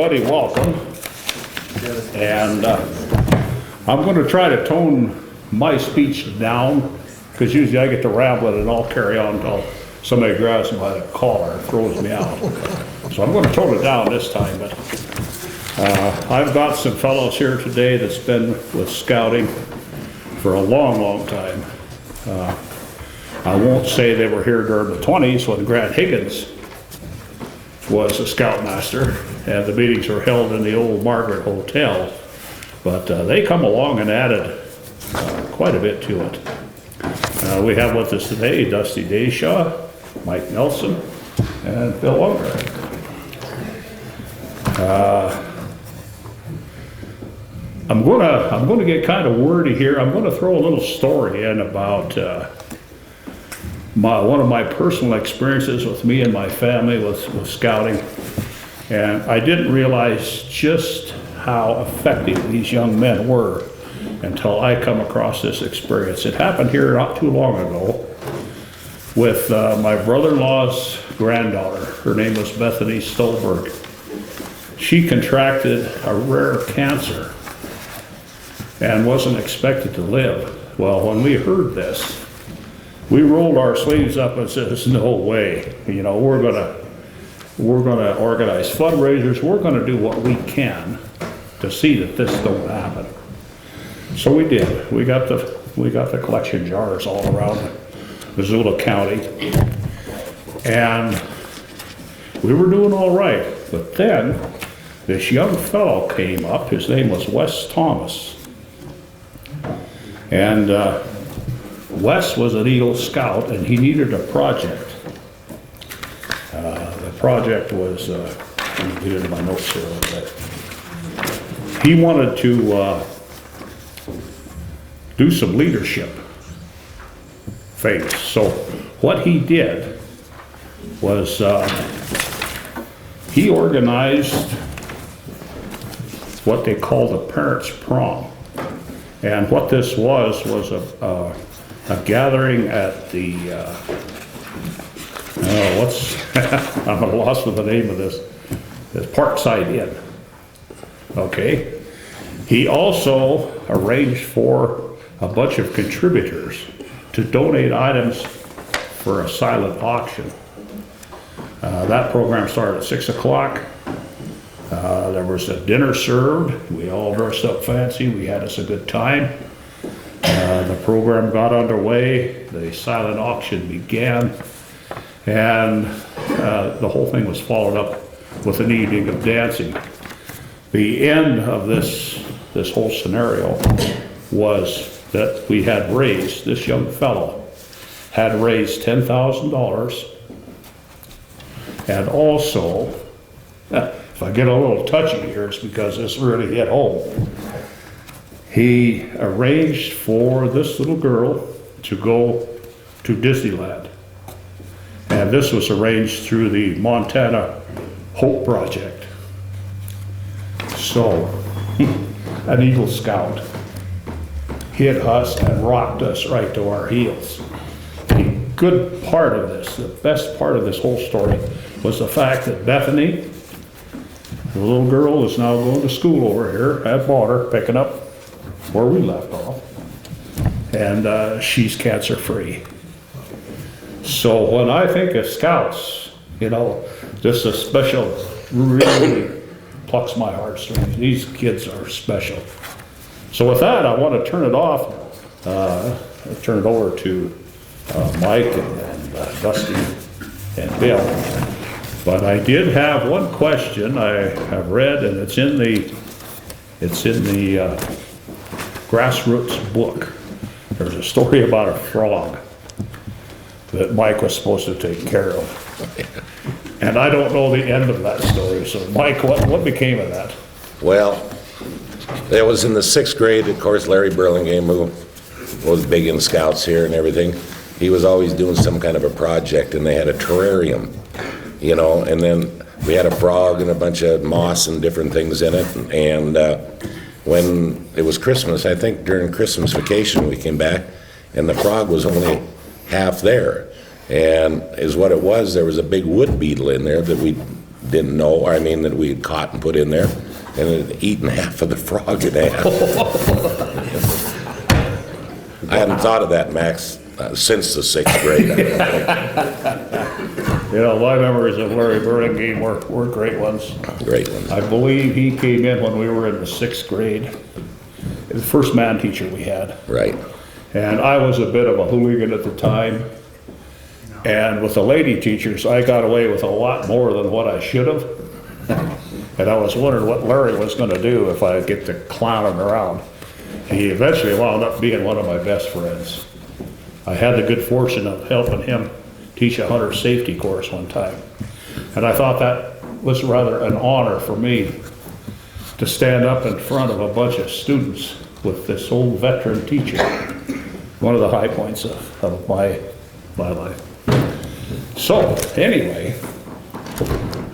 everybody, welcome. And I'm going to try to tone my speech down, because usually I get to rambling and I'll carry on until somebody grabs me by the collar and throws me out. So I'm going to tone it down this time, but I've got some fellows here today that's been with scouting for a long, long time. I won't say they were here during the 20s when Grant Higgins was a scoutmaster and the meetings were held in the old Margaret Hotel, but they come along and added quite a bit to it. We have with us today Dusty Deschamps, Mike Nelson, and Bill Unger. I'm going to get kind of wordy here. I'm going to throw a little story in about one of my personal experiences with me and my family with scouting. And I didn't realize just how effective these young men were until I come across this experience. It happened here not too long ago with my brother-in-law's granddaughter. Her name was Bethany Stolberg. She contracted a rare cancer and wasn't expected to live. Well, when we heard this, we rolled our sleeves up and said, no way. You know, we're gonna organize fundraisers. We're gonna do what we can to see that this don't happen. So we did. We got the collection jars all around Missoula County, and we were doing all right. But then this young fellow came up. His name was Wes Thomas. And Wes was an Eagle Scout, and he needed a project. The project was, let me get into my notes here a little bit. He wanted to do some leadership things. So what he did was he organized what they called a parents' prom. And what this was a gathering at the, I'm at a loss with the name of this Parkside Inn. Okay. He also arranged for a bunch of contributors to donate items for a silent auction. That program started at 6 o'clock. There was a dinner served. We all dressed up fancy. We had us a good time. The program got underway. The silent auction began. And the whole thing was followed up with an evening of dancing. The end of this whole scenario was that we had raised, this young fellow had raised $10,000. And also, if I get a little touchy here, it's because this really hit home. He arranged for this little girl to go to Disneyland. And this was arranged through the Montana Hope Project. So, an Eagle Scout hit us and rocked us right to our heels. The good part of this, the best part of this whole story, was the fact that Bethany, the little girl, is now going to school over here at Bonner, picking up where we left off, and she's cancer-free. So when I think of scouts, you know, this is a special, really plucks my heartstrings. These kids are special. So with that, I want to turn it off, turn it over to Mike and Dusty and Bill. But I did have one question I have read, and it's in the grassroots book. There's a story about a frog that Mike was supposed to take care of. And I don't know the end of that story. So Mike, what became of that? Well, it was in the 6th grade. Of course, Larry Burlingame, who was big in scouts here and everything, he was always doing some kind of a project, and they had a terrarium, you know, and then we had a frog and a bunch of moss and different things in it. And when it was Christmas, I think during Christmas vacation, we came back, and the frog was only half there. And is what it was, there was a big wood beetle in there that we didn't know, I mean, that we had caught and put in there, and it had eaten half of the frog in half. I hadn't thought of that, Max, since the 6th grade. You know, my memories of Larry Burlingame were great ones. Great one. I believe he came in when we were in the 6th grade. The first man teacher we had. Right. And I was a bit of a hooligan at the time. And with the lady teachers, I got away with a lot more than what I should have. And I was wondering what Larry was going to do if I get to clowning around. And he eventually wound up being one of my best friends. I had the good fortune of helping him teach a hunter safety course one time. And I thought that was rather an honor for me to stand up in front of a bunch of students with this old veteran teacher. One of the high points of my life. So, anyway,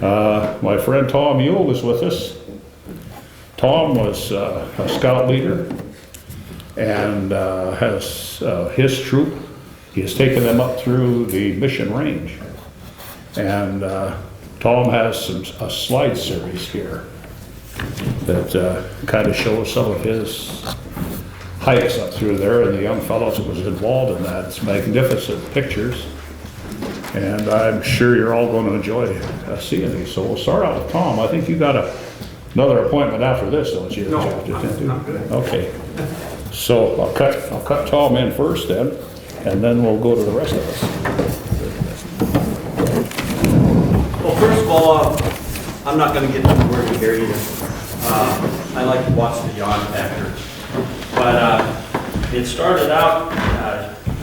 my friend Tom Yule was with us. Tom was a scout leader and has his troop. He has taken them up through the Mission Range. And Tom has a slide series here that kind of shows some of his hikes up through there and the young fellows that was involved in that. It's magnificent pictures. And I'm sure you're all going to enjoy seeing these. So we'll start out with Tom. I think you got another appointment after this, don't you? No, I'm good. Okay. So I'll cut Tom in first then, and then we'll go to the rest of us. Well, first of all, I'm not going to get too wordy here either. I like to watch the yawn factor. But it started out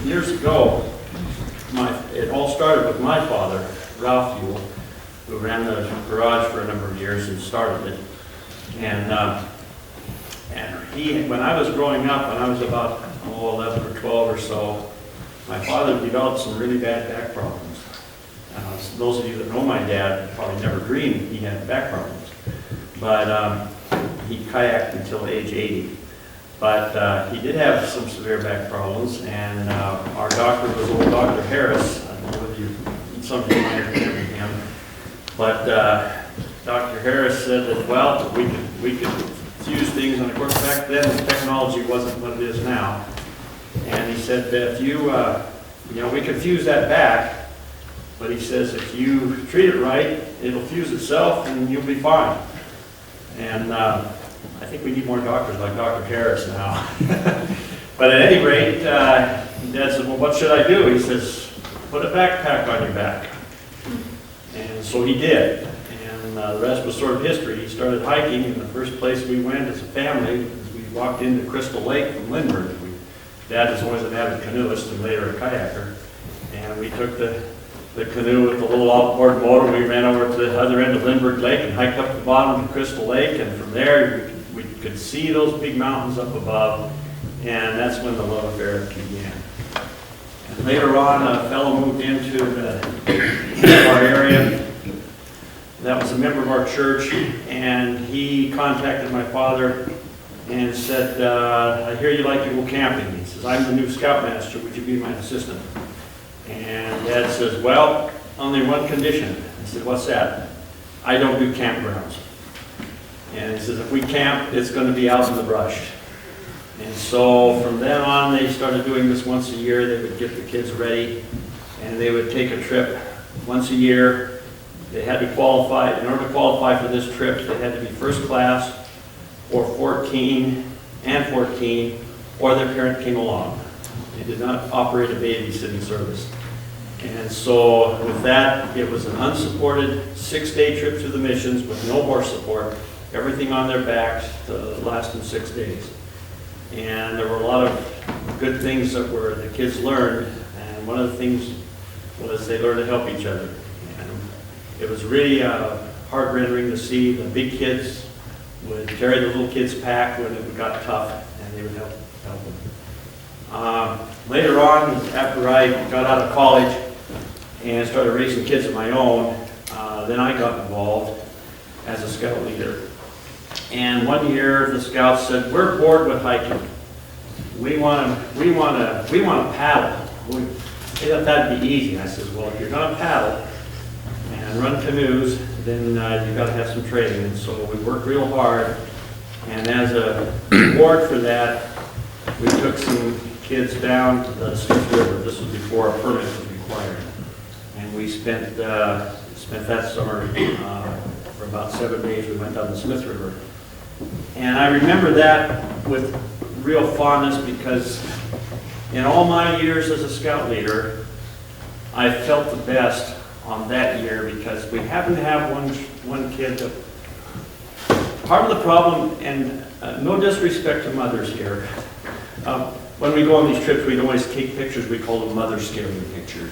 years ago. It all started with my father, Ralph Yule, who ran the garage for a number of years and started it. And he, when I was growing up, when I was about 11 or 12 or so, my father developed some really bad back problems. Those of you that know my dad probably never dreamed he had back problems. But he kayaked until age 80. But he did have some severe back problems, and our doctor was old Dr. Harris. I don't know whether some of you might have heard of him. But Dr. Harris said that, well, we could fuse things, and of course back then the technology wasn't what it is now. And he said that if you we could fuse that back, but he says if you treat it right, it'll fuse itself and you'll be fine. And I think we need more doctors like Dr. Harris now. But at any rate, Dad said, well, what should I do? He says, put a backpack on your back. And so he did. And the rest was sort of history. He started hiking, and the first place we went as a family, we walked into Crystal Lake from Lindbergh. Dad was always an avid canoeist and later a kayaker. And we took the canoe with the little outboard motor. We ran over to the other end of Lindbergh Lake and hiked up the bottom of Crystal Lake. And from there, we could see those big mountains up above. And that's when the love affair began. And later on, a fellow moved into our area that was a member of our church. And he contacted my father and said, I hear you like to go camping. He says, I'm the new scoutmaster. Would you be my assistant? And Dad says, well, only one condition. I said, what's that? I don't do campgrounds. And he says, if we camp, it's going to be out in the brush. And so from then on, they started doing this once a year. They would get the kids ready, and they would take a trip once a year. They had to qualify. In order to qualify for this trip, they had to be first class, or 14, or their parent came along. They did not operate a babysitting service. And so with that, it was an unsupported 6-day trip to the missions with no horse support, everything on their backs to last them 6 days. And there were a lot of good things that the kids learned, and one of the things was they learned to help each other. And it was really heart-rending to see the big kids would carry the little kids' pack when it got tough, and they would help them. Later on, after I got out of college and started raising kids of my own, then I got involved as a scout leader. And one year, the scouts said, "We're bored with hiking. We want to paddle." They thought that'd be easy. I said, "Well, if you're going to paddle and run canoes, then you got to have some training. And so we worked real hard. And as a reward for that, we took some kids down to the Smith River. This was before a permit was required. And we spent that summer, for about 7 days, we went down the Smith River. And I remember that with real fondness because in all my years as a scout leader, I felt the best on that year because we happened to have one kid that, part of the problem, and no disrespect to mothers here, when we go on these trips, we'd always take pictures, we call them mother scaring pictures.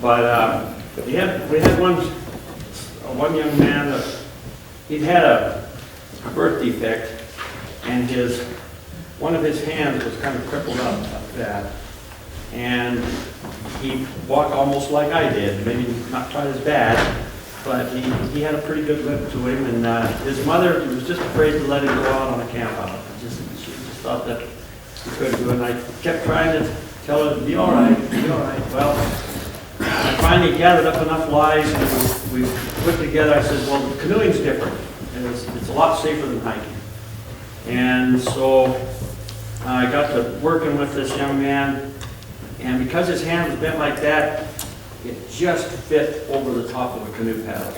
But we had one young man that he'd had a birth defect, and one of his hands was kind of crippled up like that. And he walked almost like I did, maybe not quite as bad, but he had a pretty good limp to him, and his mother was just afraid to let him go out on a camp out. She just thought that he couldn't do it, and I kept trying to tell her, be all right, be all right. Well, I finally gathered up enough lies, and we put together, I said, well, canoeing's different. It's a lot safer than hiking. And so I got to working with this young man, and because his hand was bent like that, it just fit over the top of a canoe paddle.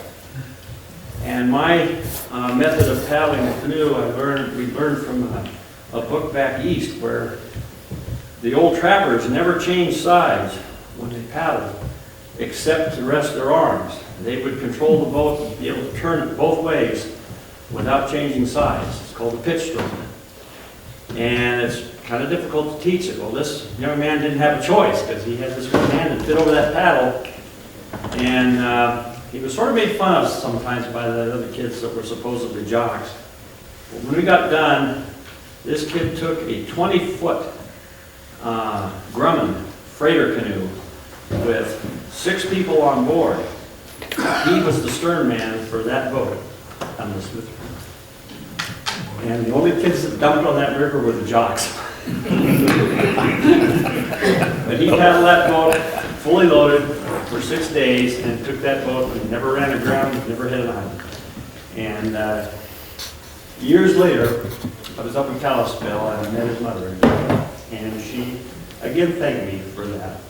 And my method of paddling the canoe, we learned from a book back east where the old trappers never changed sides when they paddled, except to rest their arms. They would control the boat and be able to turn it both ways without changing sides. It's called a pitch stroke. And it's kind of difficult to teach it. Well, this young man didn't have a choice because he had this one hand that fit over that paddle. And he was sort of made fun of sometimes by the other kids that were supposedly jocks. But when we got done, this kid took a 20-foot Grumman freighter canoe with 6 people on board. He was the stern man for that boat on the Smith River. And the only kids that dumped on that river were the jocks. But he paddled that boat fully loaded for 6 days and took that boat and never ran aground, never hit an island. And years later, I was up in Kalispell and I met his mother. And she again thanked me for that,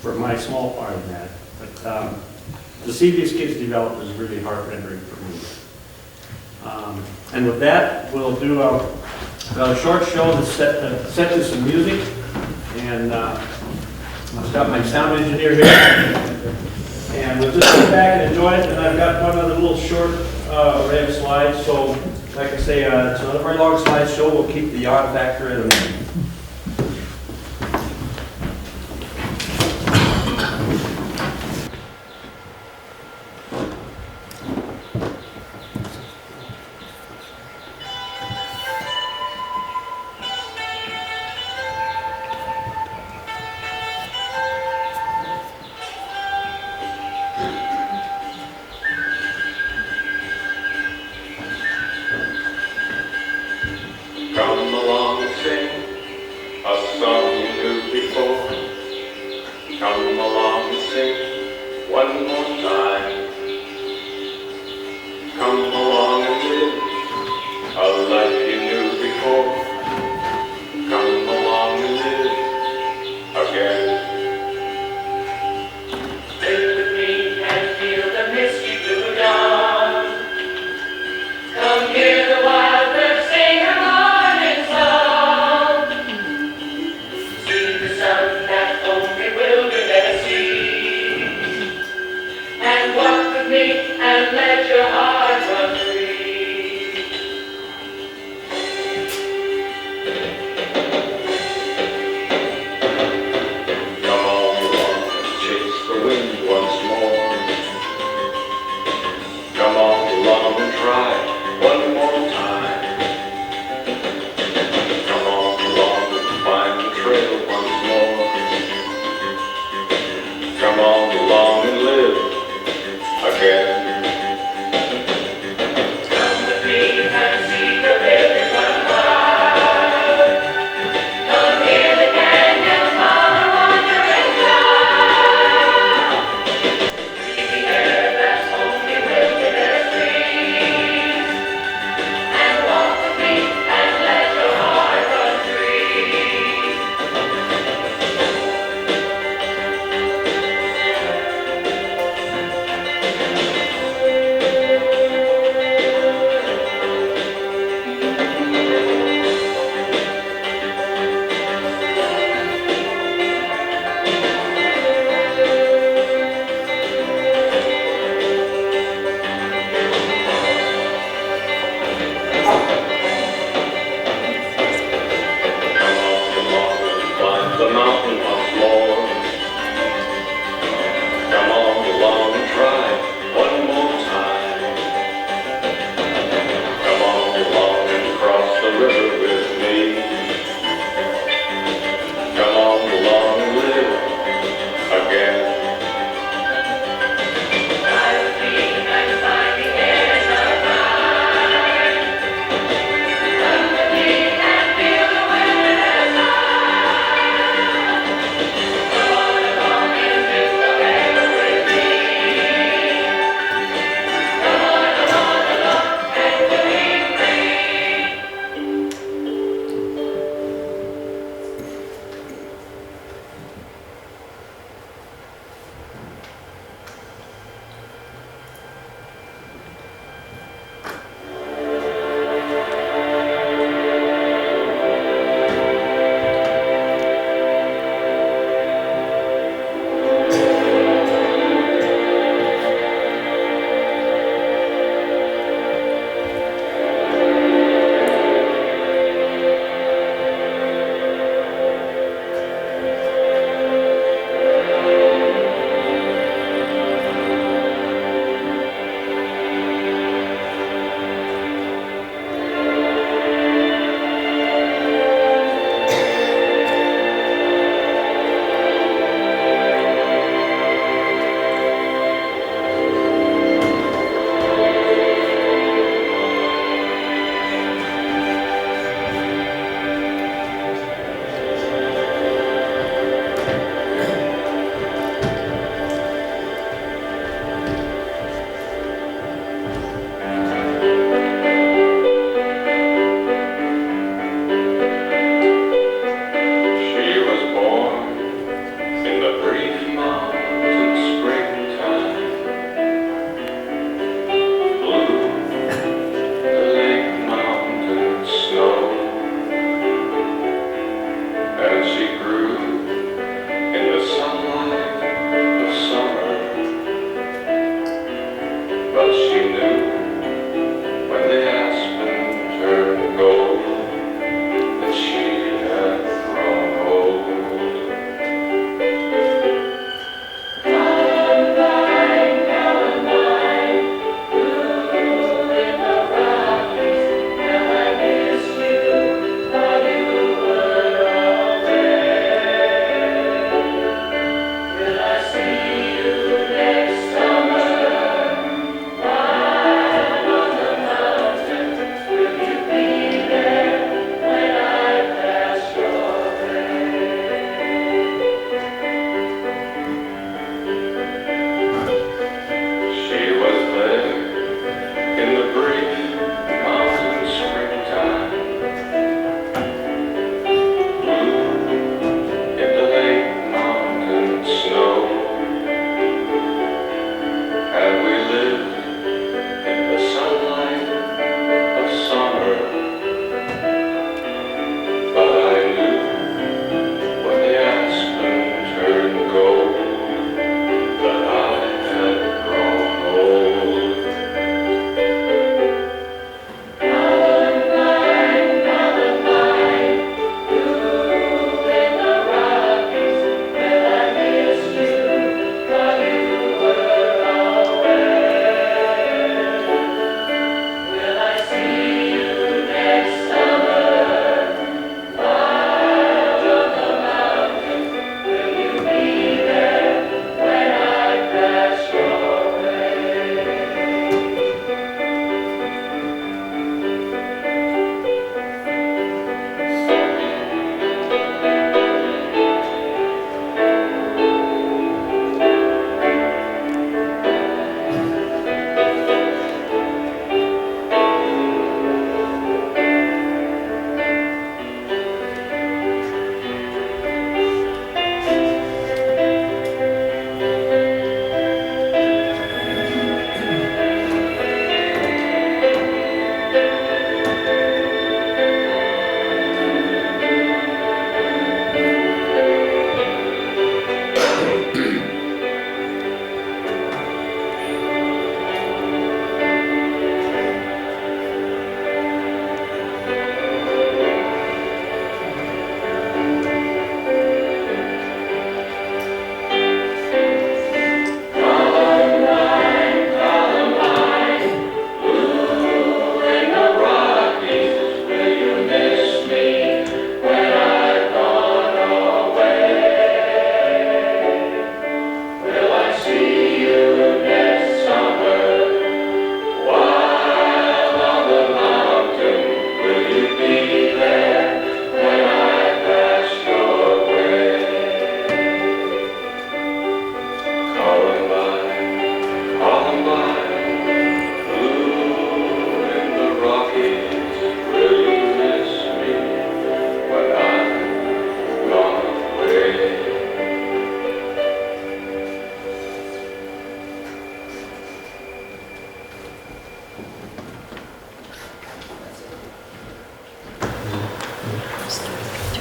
for my small part in that. But to see these kids develop is really heart-rending for me. And with that, we'll do a short show that's set to some music. And I've got my sound engineer here. And we'll just sit back and enjoy it. And I've got one other little short array of slides. So, like I say, it's not a very long slide show. We'll keep the yawn factor at a minimum. Come along and sing a song you knew before. Come along and sing one more time. Come along and live a life you knew before. Come along and live again. Stay with me and feel the misty blue dawn. Come hear the wild birds sing a morning song. See the sun that only wilderness sees. And walk with me and let your heart run free. Come on along and chase the wind once more. Come on along and try one more time. Come on along and find the trail once more. Come on along and live again. Come with me and see the river run by. Come hear the canyon mama wander and cry. Breathe the air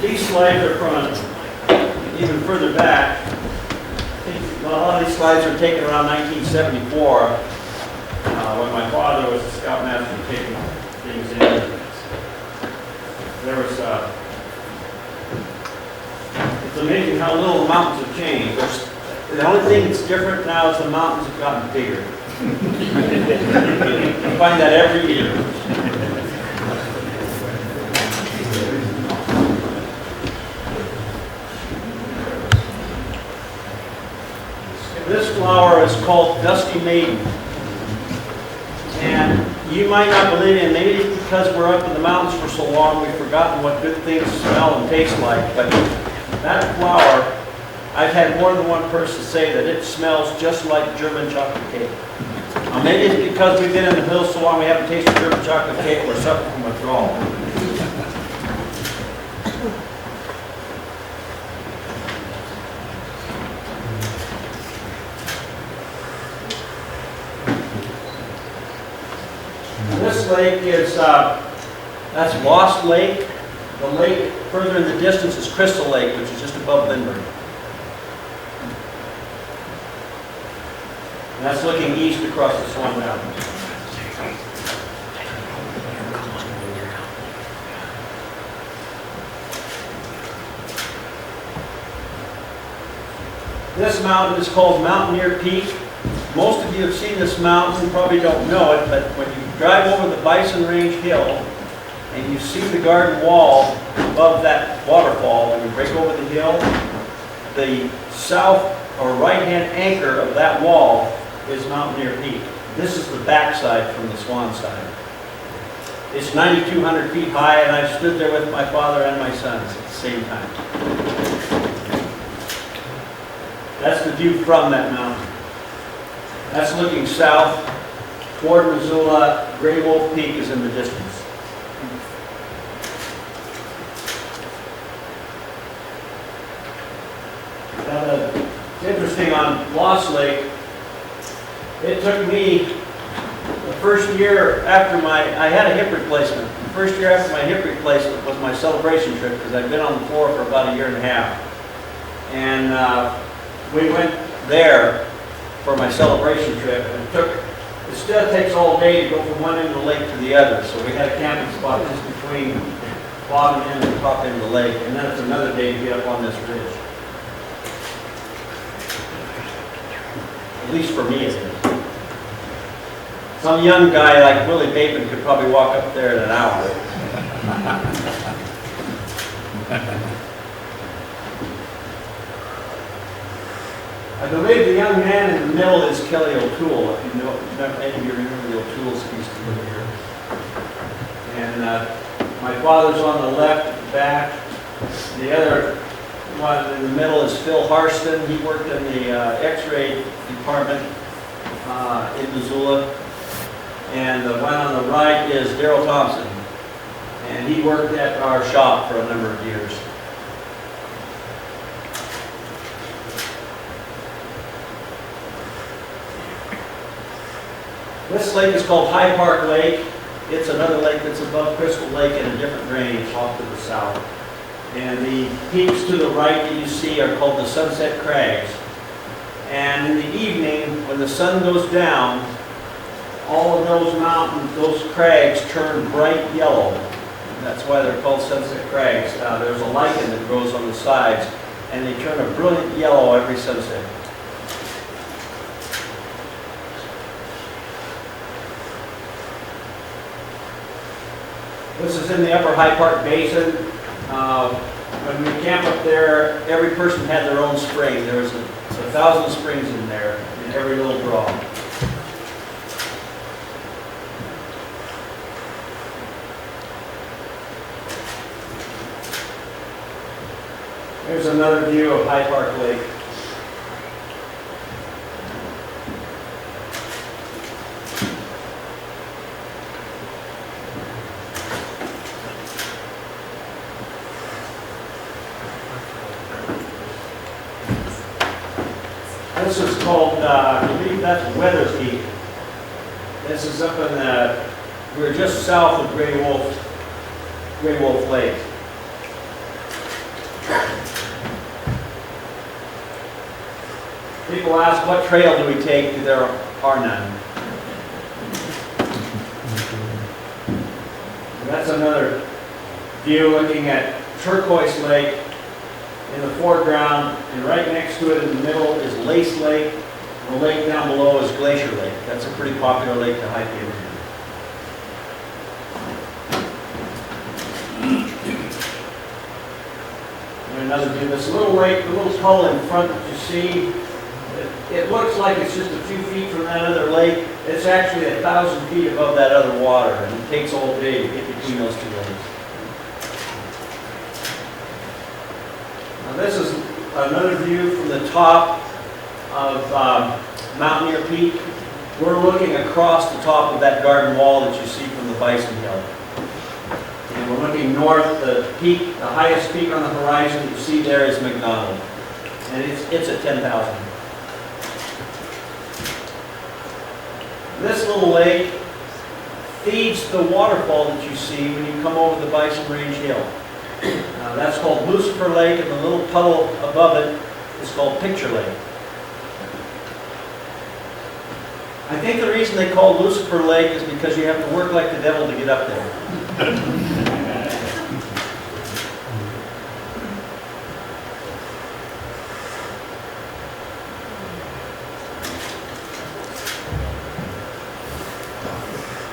These slides are from even further back. I think a lot of these slides are taken around 1974, when my father was a scoutmaster taking things in. There was, it's amazing how little the mountains have changed. The only thing that's different now is the mountains have gotten bigger. You find that every year. This flower is called Dusty Maiden. And you might not believe it, maybe it's because we're up in the mountains for so long, we've forgotten what good things smell and taste like. But that flower, I've had more than one person say that it smells just like German chocolate cake. Now, maybe it's because we've been in the hills so long we haven't tasted German chocolate cake, we're suffering from withdrawal. This lake is, that's Lost Lake. The lake further in the distance is Crystal Lake, which is just above Lindbergh. And that's looking east across the Swan Mountains. This mountain is called Mountaineer Peak. Most of you have seen this mountain, probably don't know it, but when you drive over the Bison Range Hill and you see the garden wall above that waterfall, when you break over the hill, the south or right-hand anchor of that wall is Mountaineer Peak. This is the backside from the Swan side. It's 9,200 feet high, and I've stood there with my father and my sons at the same time. That's the view from that mountain. That's looking south toward Missoula. Gray Wolf Peak is in the distance. Now, it's interesting on Lost Lake, it took me the first year after I had a hip replacement. The first year after my hip replacement was my celebration trip because I'd been on the floor for about a year and a half. And we went there for my celebration trip, and it still takes all day to go from one end of the lake to the other. So we had a camping spot just between the bottom end and the top end of the lake, and then it's another day to get up on this ridge. At least for me it is. Some young guy like Willie Bateman could probably walk up there in an hour. I believe the young man in the middle is Kelly O'Toole, if you know, any of you remember the O'Tooles who used to live here. And my father's on the left at the back. The other one in the middle is Phil Harston. He worked in the X-ray department in Missoula. And the one on the right is Darrell Thompson. And he worked at our shop for a number of years. This lake is called High Park Lake. It's another lake that's above Crystal Lake in a different drainage off to the south. And the peaks to the right that you see are called the Sunset Crags. And in the evening, when the sun goes down, all of those mountains, those crags turn bright yellow. And that's why they're called Sunset Crags. There's a lichen that grows on the sides, and they turn a brilliant yellow every sunset. This is in the upper High Park Basin. When we camp up there, every person had their own spring. There was 1,000 springs in there, in every little draw. Here's another view of High Park Lake. This is called, I believe that's Weather Peak. This is up in the, we're just south of Gray Wolf Lake. People ask, what trail do we take? There are none. That's another view looking at Turquoise Lake in the foreground, and right next to it in the middle is Lace Lake. The lake down below is Glacier Lake. That's a pretty popular lake to hike in. And another view, this little lake, the little tunnel in front that you see, it looks like it's just a few feet from that other lake. It's actually 1,000 feet above that other water, and it takes all day to get between those two lakes. Now this is another view from the top of Mountaineer Peak. We're looking across the top of that garden wall that you see from the Bison Hill. And we're looking north, the peak, the highest peak on the horizon you see there is McDonald. And it's at 10,000. This little lake feeds the waterfall that you see when you come over the Bison Range Hill. That's called Lucifer Lake, and the little puddle above it is called Picture Lake. I think the reason they call Lucifer Lake is because you have to work like the devil to get up there.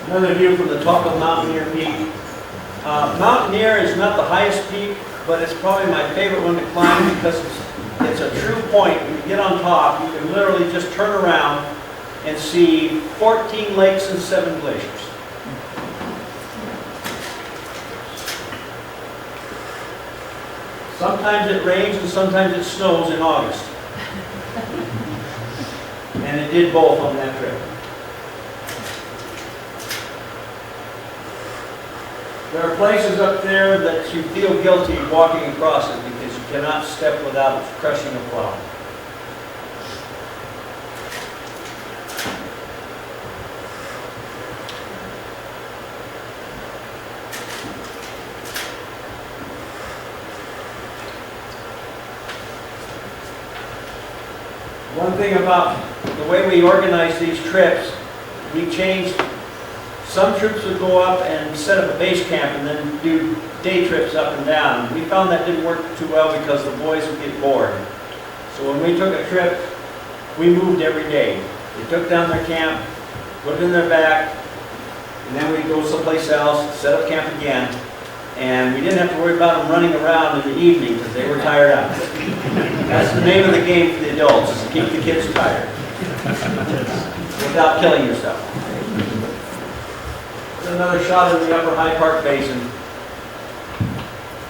Another view from the top of Mountaineer Peak. Mountaineer is not the highest peak, but it's probably my favorite one to climb because it's a true point. When you get on top, you can literally just turn around and see 14 lakes and 7 glaciers. Sometimes it rains and sometimes it snows in August. And it did both on that trip. There are places up there that you feel guilty walking across it because you cannot step without crushing a plow. One thing about the way we organize these trips, we changed. Some troops would go up and set up a base camp and then do day trips up and down. We found that didn't work too well because the boys would get bored. So when we took a trip, we moved every day. They took down their camp, put it in their back, and then we'd go someplace else, set up camp again. And we didn't have to worry about them running around in the evening because they were tired out. That's the name of the game for the adults, is to keep the kids tired without killing yourself. Another shot of the Upper High Park Basin.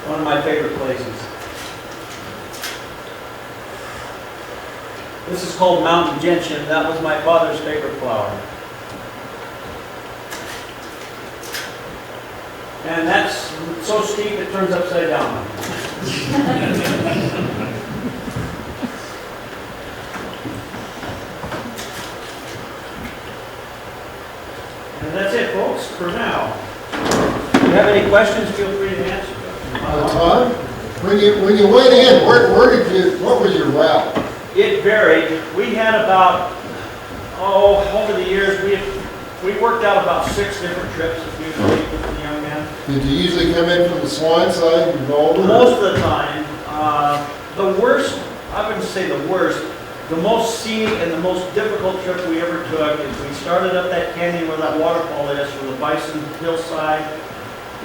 One of my favorite places. This is called Mountain Gentian. That was my father's favorite flower. And that's so steep it turns upside down. And that's it, folks, for now. If you have any questions, feel free to answer. Todd, when you went in, what was your route? It varied. We had about, over the years, we worked out about 6 different trips usually with the young men. Did you usually come in from the Swan side and go over? Most of the time. The worst, I wouldn't say the worst, the most scenic and the most difficult trip we ever took is we started up that canyon where that waterfall is from the Bison hillside.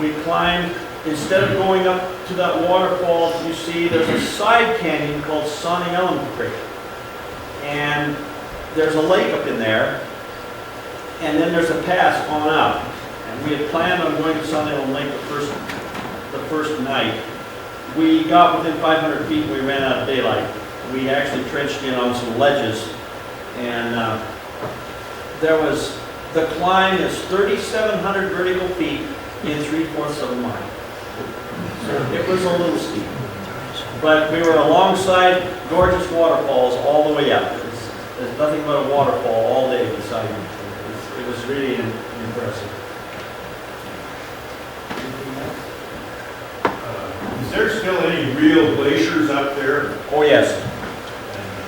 We climbed, instead of going up to that waterfall, you see there's a side canyon called Sonny Ellen Creek. And there's a lake up in there, and then there's a pass on up. And we had planned on going to Sonny Ellen Lake the first night. We got within 500 feet, we ran out of daylight. We actually trenched in on some ledges, and the climb is 3,700 vertical feet in 3/4 of a mile. So it was a little steep. But we were alongside gorgeous waterfalls all the way up. There's nothing but a waterfall all day beside me. It was really impressive. Is there still any real glaciers up there? Oh yes.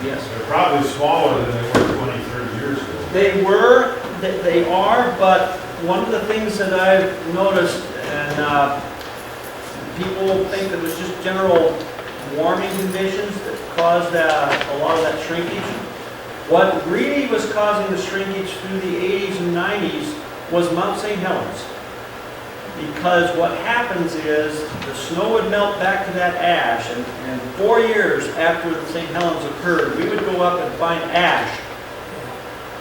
Yes. They're probably smaller than they were 20, 30 years ago. They are, but one of the things that I've noticed, and people think that it was just general warming conditions that caused a lot of that shrinkage. What really was causing the shrinkage through the 80s and 90s was Mount St. Helens. Because what happens is the snow would melt back to that ash, and 4 years after the St. Helens occurred, we would go up and find ash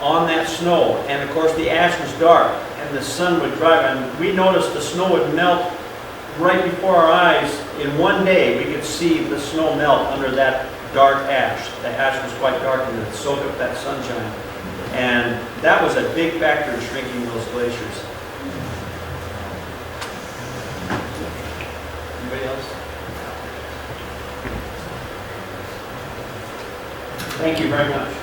on that snow. And of course the ash was dark and the sun would drive, and we noticed the snow would melt right before our eyes. In one day we could see the snow melt under that dark ash. The ash was quite dark and it would soak up that sunshine. And that was a big factor in shrinking those glaciers. Anybody else? Thank you very much.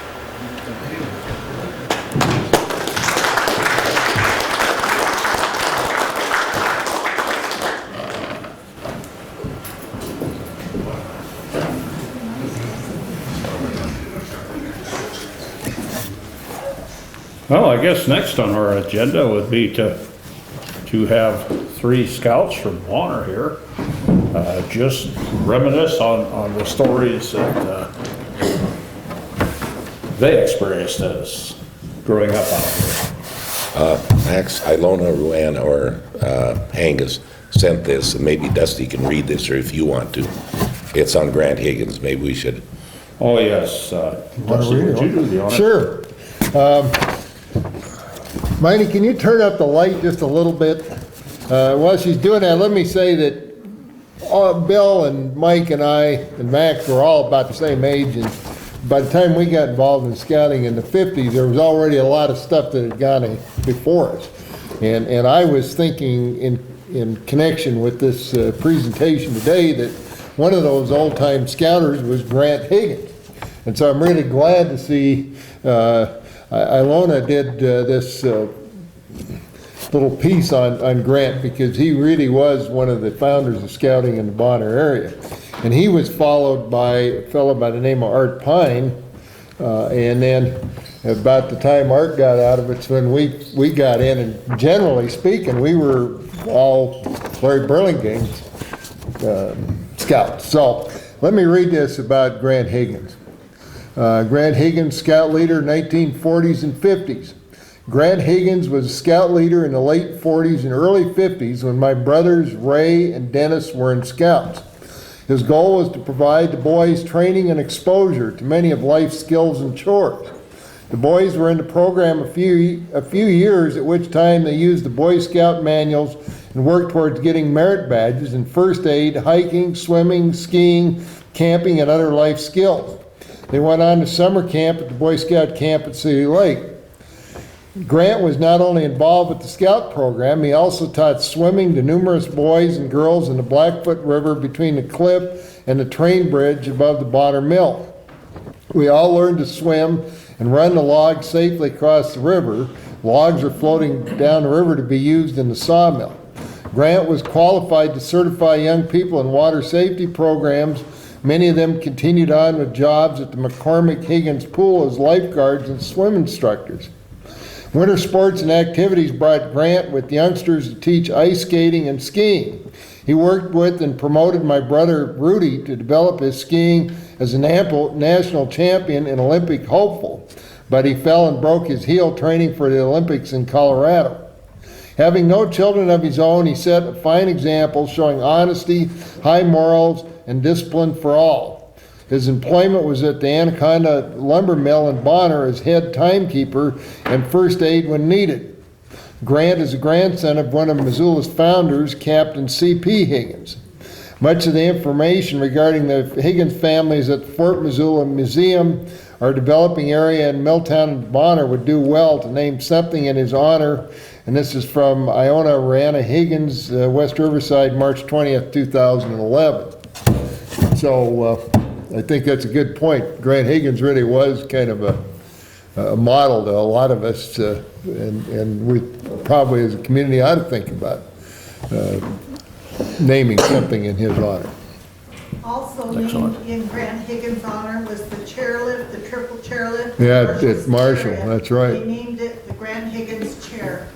Well, I guess next on our agenda would be to have 3 scouts from Bonner here, just reminisce on the stories that they experienced as growing up out here. Max, Ilona Ruan or Angus sent this, and maybe Dusty can read this, or if you want to. It's on Grant Higgins. Maybe we should. Oh, yes. Dusty, would you do the honor? Sure. Mighty, can you turn up the light just a little bit? While she's doing that, let me say that Bill and Mike and I and Max were all about the same age, and by the time we got involved in scouting in the 50s, there was already a lot of stuff that had gone before us. And I was thinking in connection with this presentation today that one of those old-time scouters was Grant Higgins. And so I'm really glad to see Ilona did this little piece on Grant, because he really was one of the founders of scouting in the Bonner area. And he was followed by a fellow by the name of Art Pine, and then about the time Art got out of it's when we got in, and generally speaking, we were all Larry Burlingame's scouts. So let me read this about Grant Higgins. Grant Higgins, scout leader, 1940s and 50s. Grant Higgins was a scout leader in the late 40s and early 50s when my brothers Ray and Dennis were in scouts. His goal was to provide the boys training and exposure to many of life's skills and chores. The boys were in the program a few years, at which time they used the Boy Scout manuals and worked towards getting merit badges in first aid, hiking, swimming, skiing, camping, and other life skills. They went on to summer camp at the Boy Scout camp at City Lake. Grant was not only involved with the Scout program, he also taught swimming to numerous boys and girls in the Blackfoot River between the cliff and the train bridge above the Bonner Mill. We all learned to swim and run the logs safely across the river. Logs are floating down the river to be used in the sawmill. Grant was qualified to certify young people in water safety programs. Many of them continued on with jobs at the McCormick Higgins Pool as lifeguards and swim instructors. Winter sports and activities brought Grant with youngsters to teach ice skating and skiing. He worked with and promoted my brother Rudy to develop his skiing as a national champion and Olympic hopeful, but he fell and broke his heel training for the Olympics in Colorado. Having no children of his own, he set a fine example showing honesty, high morals, and discipline for all. His employment was at the Anaconda Lumber Mill in Bonner as head timekeeper and first aid when needed. Grant is a grandson of one of Missoula's founders, Captain C.P. Higgins. Much of the information regarding the Higgins families at the Fort Missoula Museum, our developing area in Milltown and Bonner, would do well to name something in his honor. And this is from Iona Rihanna Higgins, West Riverside, March 20th, 2011. So I think that's a good point. Grant Higgins really was kind of a model to a lot of us, and we probably as a community ought to think about naming something in his honor. Also named Excellent. in Grant Higgins' honor was the chairlift, the triple chairlift. Yeah, it's Marshall, Chariot. that's right. They named it the Grant Higgins Chair.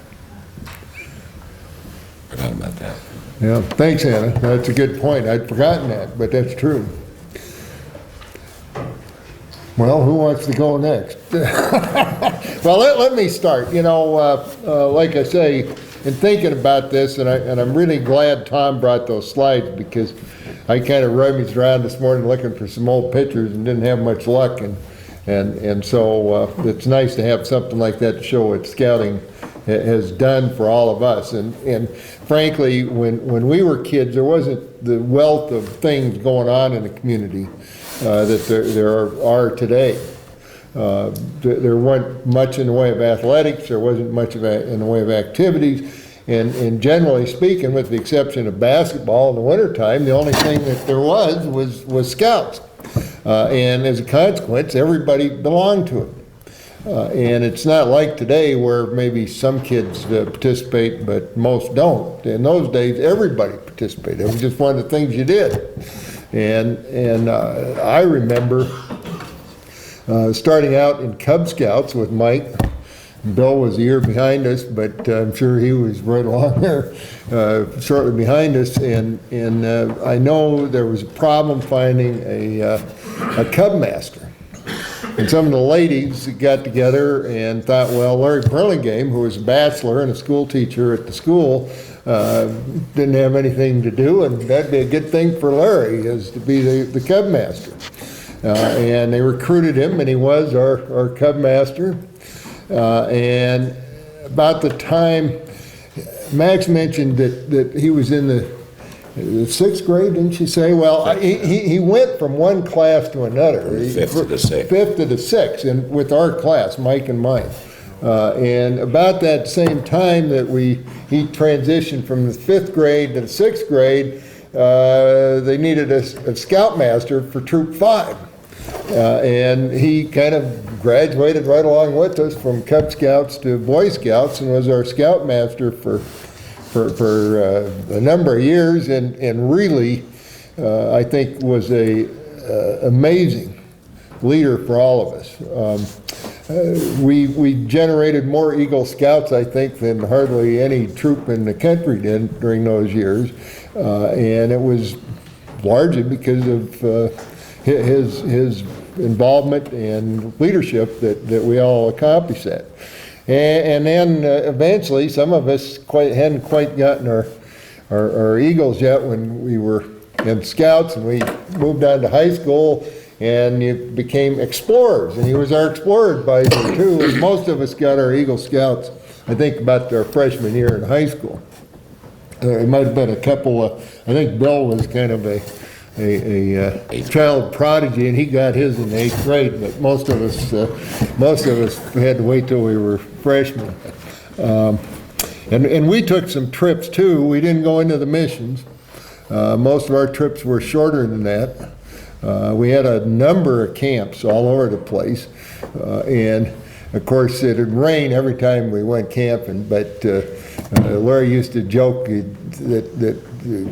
Forgot about that. Yeah, thanks, Anna. That's a good point. I'd forgotten that, but that's true. Well, who wants to go next? Well, let me start. You know, like I say, in thinking about this, and I'm really glad Tom brought those slides, because I kind of rummaged around this morning looking for some old pictures and didn't have much luck, and so it's nice to have something like that to show what scouting has done for all of us. And frankly, when we were kids, there wasn't the wealth of things going on in the community that there are today. There wasn't much in the way of athletics, there wasn't much in the way of activities, and generally speaking, with the exception of basketball in the wintertime, the only thing that there was scouts. And as a consequence, everybody belonged to it. And it's not like today where maybe some kids participate, but most don't. In those days, everybody participated. It was just one of the things you did. And I remember starting out in Cub Scouts with Mike. Bill was a year behind us, but I'm sure he was right along there shortly behind us. And I know there was a problem finding a Cub master. And some of the ladies got together and thought, well, Larry Burlingame, who was a bachelor and a school teacher at the school, didn't have anything to do, and that'd be a good thing for Larry, is to be the Cub master. And they recruited him, and he was our Cub master. And about the time, Max mentioned that he was in the 6th grade, didn't you say? Well, he went from one class to another. 5th to the 6th. 5th to the 6th, and with our class, Mike and mine. And about that same time that he transitioned from the 5th grade to the 6th grade, they needed a scoutmaster for Troop 5. And he kind of graduated right along with us from Cub Scouts to Boy Scouts, and was our scoutmaster for a number of years, and really, I think was a amazing leader for all of us. We generated more Eagle Scouts, I think, than hardly any troop in the country did during those years, and it was largely because of his involvement and leadership that we all accomplished that. And then eventually, some of us hadn't quite gotten our Eagles yet when we were in Scouts, and we moved on to high school, and you became explorers, and he was our explorer advisor too. And most of us got our Eagle Scouts, I think, about our freshman year in high school. It might have been a couple of, I think Bill was kind of a child prodigy, and he got his in the 8th grade, but most of us had to wait till we were freshmen. And we took some trips too. We didn't go into the missions. Most of our trips were shorter than that. We had a number of camps all over the place, and of course it'd rain every time we went camping, but Larry used to joke that the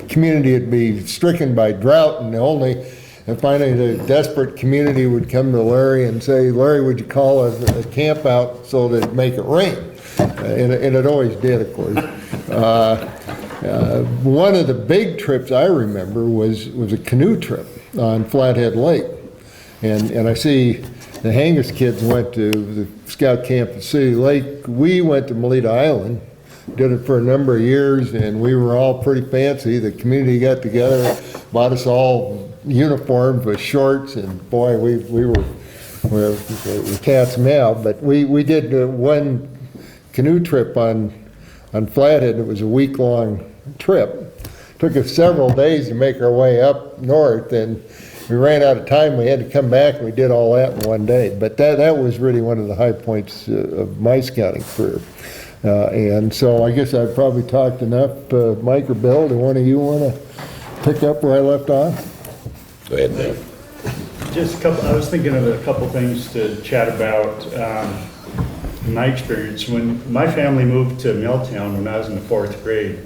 community would be stricken by drought, and finally the desperate community would come to Larry and say, Larry, would you call a camp out so that it'd make it rain? And it always did, of course. One of the big trips I remember was a canoe trip on Flathead Lake. And I see the Hangus kids went to the scout camp at City Lake. We went to Melita Island, did it for a number of years, and we were all pretty fancy. The community got together, bought us all uniforms with shorts, and boy, we were cat's meow. But we did one canoe trip on Flathead. It was a week-long trip. Took us several days to make our way up north, and we ran out of time. We had to come back, and we did all that in one day. But that was really one of the high points of my scouting career. And so I guess I've probably talked enough. Mike or Bill, do one of you want to pick up where I left off? Go ahead, Bill. Just a couple, I was thinking of a couple things to chat about. My experience, when my family moved to Milltown when I was in the 4th grade,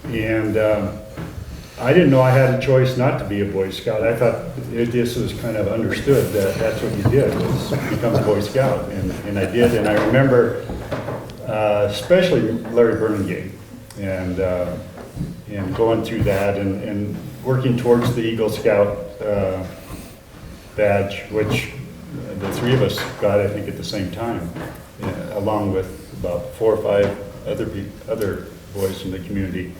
and I didn't know I had a choice not to be a Boy Scout. I thought it just was kind of understood that that's what you did, was become a Boy Scout, and I did. And I remember, especially Larry Burlingame, and going through that, and working towards the Eagle Scout badge, which the three of us got, I think, at the same time, along with about 4 or 5 other boys in the community.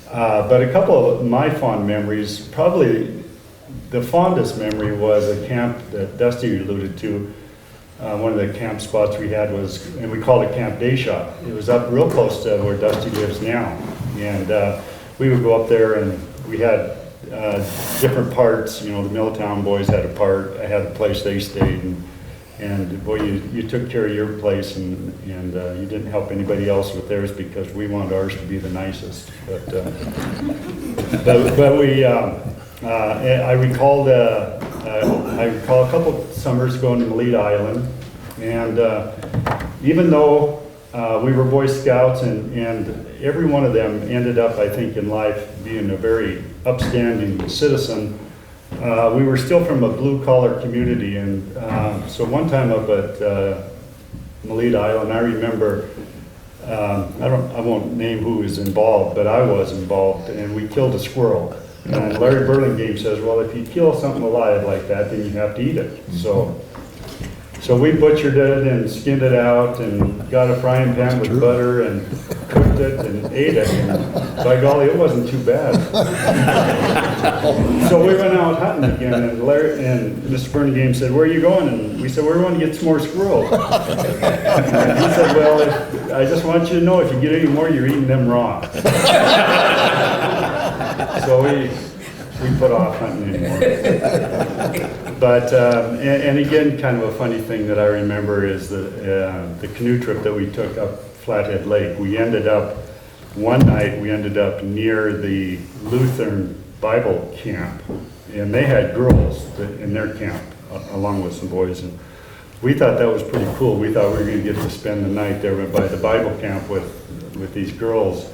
But a couple of my fond memories, probably the fondest memory was a camp that Dusty alluded to. One of the camp spots we had was, and we called it Camp Deschamps. It was up real close to where Dusty lives now. And we would go up there, and we had different parts. You know, the Milltown boys had a part. I had a place they stayed, and boy, you took care of your place, and you didn't help anybody else with theirs because we wanted ours to be the nicest. But we, I recall a couple summers going to Malete Island, and even though we were Boy Scouts, and every one of them ended up, I think, in life being a very upstanding citizen, we were still from a blue-collar community. And so one time up at Malete Island, I remember, I won't name who was involved, but I was involved, and we killed a squirrel. And Larry Burlingame says, well, if you kill something alive like that, then you have to eat it. So we butchered it and skinned it out and got a frying pan with butter and cooked it and ate it. And by golly, it wasn't too bad. So we went out hunting again, and Larry and Mr. Burlingame said, where are you going? And we said, we're going to get some more squirrels. And he said, well, I just want you to know, if you get any more, you're eating them raw. So we put off hunting anymore. But, and again, kind of a funny thing that I remember is the canoe trip that we took up Flathead Lake. One night we ended up near the Lutheran Bible camp, and they had girls in their camp along with some boys, and we thought that was pretty cool. We thought we were going to get to spend the night there by the Bible camp with these girls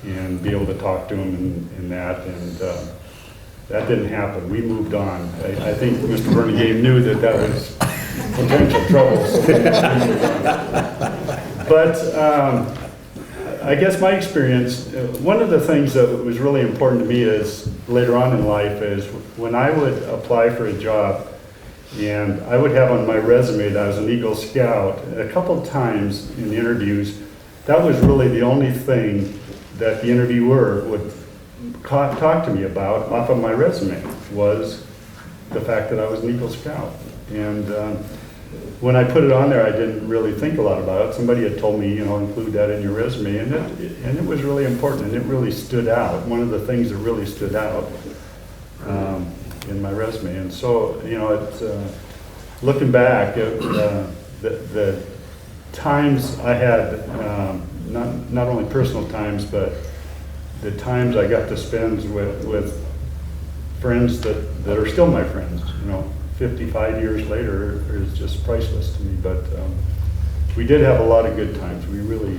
and be able to talk to them and that, and that didn't happen. We moved on. I think Mr. Burlingame knew that was potential trouble. So we moved on. But I guess my experience, one of the things that was really important to me is later on in life is when I would apply for a job, and I would have on my resume that I was an Eagle Scout. A couple of times in the interviews, that was really the only thing that the interviewer would talk to me about off of my resume, was the fact that I was an Eagle Scout. And when I put it on there, I didn't really think a lot about it. Somebody had told me, include that in your resume, and it was really important, and it really stood out. One of the things that really stood out in my resume. And so, it's, looking back, the times I had, not only personal times, but the times I got to spend with friends that are still my friends, 55 years later, is just priceless to me. But we did have a lot of good times. We really,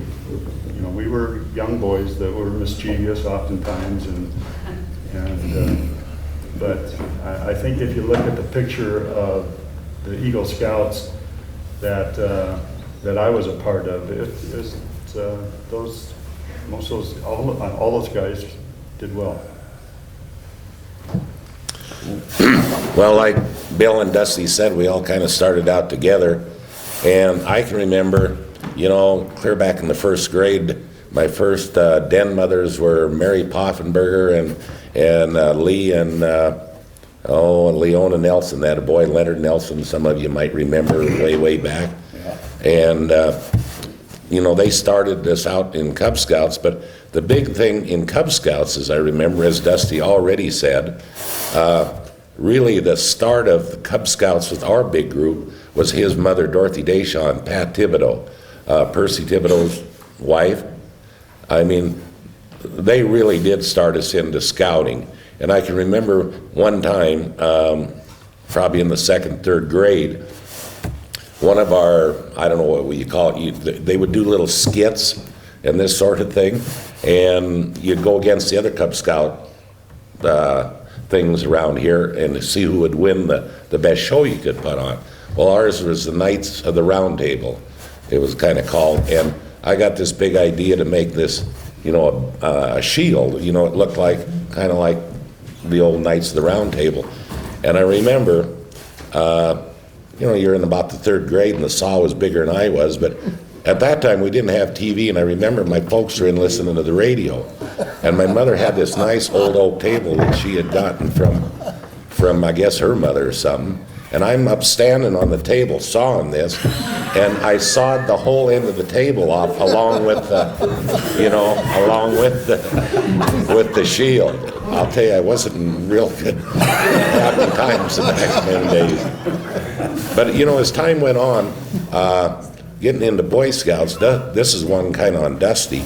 we were young boys that were mischievous oftentimes, but I think if you look at the picture of the Eagle Scouts that I was a part of, all those guys did well. Well, like Bill and Dusty said, we all kind of started out together, and I can remember, clear back in the first grade, my first den mothers were Mary Poffenberger and Lee and Leona Nelson. They had a boy, Leonard Nelson, some of you might remember way back. And they started this out in Cub Scouts, but the big thing in Cub Scouts, as I remember, as Dusty already said, really the start of the Cub Scouts with our big group was his mother, Dorothy Deschamps, Pat Thibodeau, Percy Thibodeau's wife. I mean, they really did start us into scouting. And I can remember one time, probably in the second, third grade, one of our, I don't know what you call it, they would do little skits and this sort of thing, and you'd go against the other Cub Scout things around here and to see who would win the best show you could put on. Well, ours was the Knights of the Round Table. It was kind of called, and I got this big idea to make this, a shield. It looked like, kind of like the old Knights of the Round Table. And I remember, you're in about the 3rd grade and the saw was bigger than I was, but at that time we didn't have TV, and I remember my folks were in listening to the radio. And my mother had this nice old oak table that she had gotten from I guess her mother or something. And I'm up standing on the table sawing this, and I sawed the whole end of the table off along with with the shield. I'll tell you, I wasn't in real good happy times in the next many days. But as time went on, getting into Boy Scouts, this is one kind of on Dusty.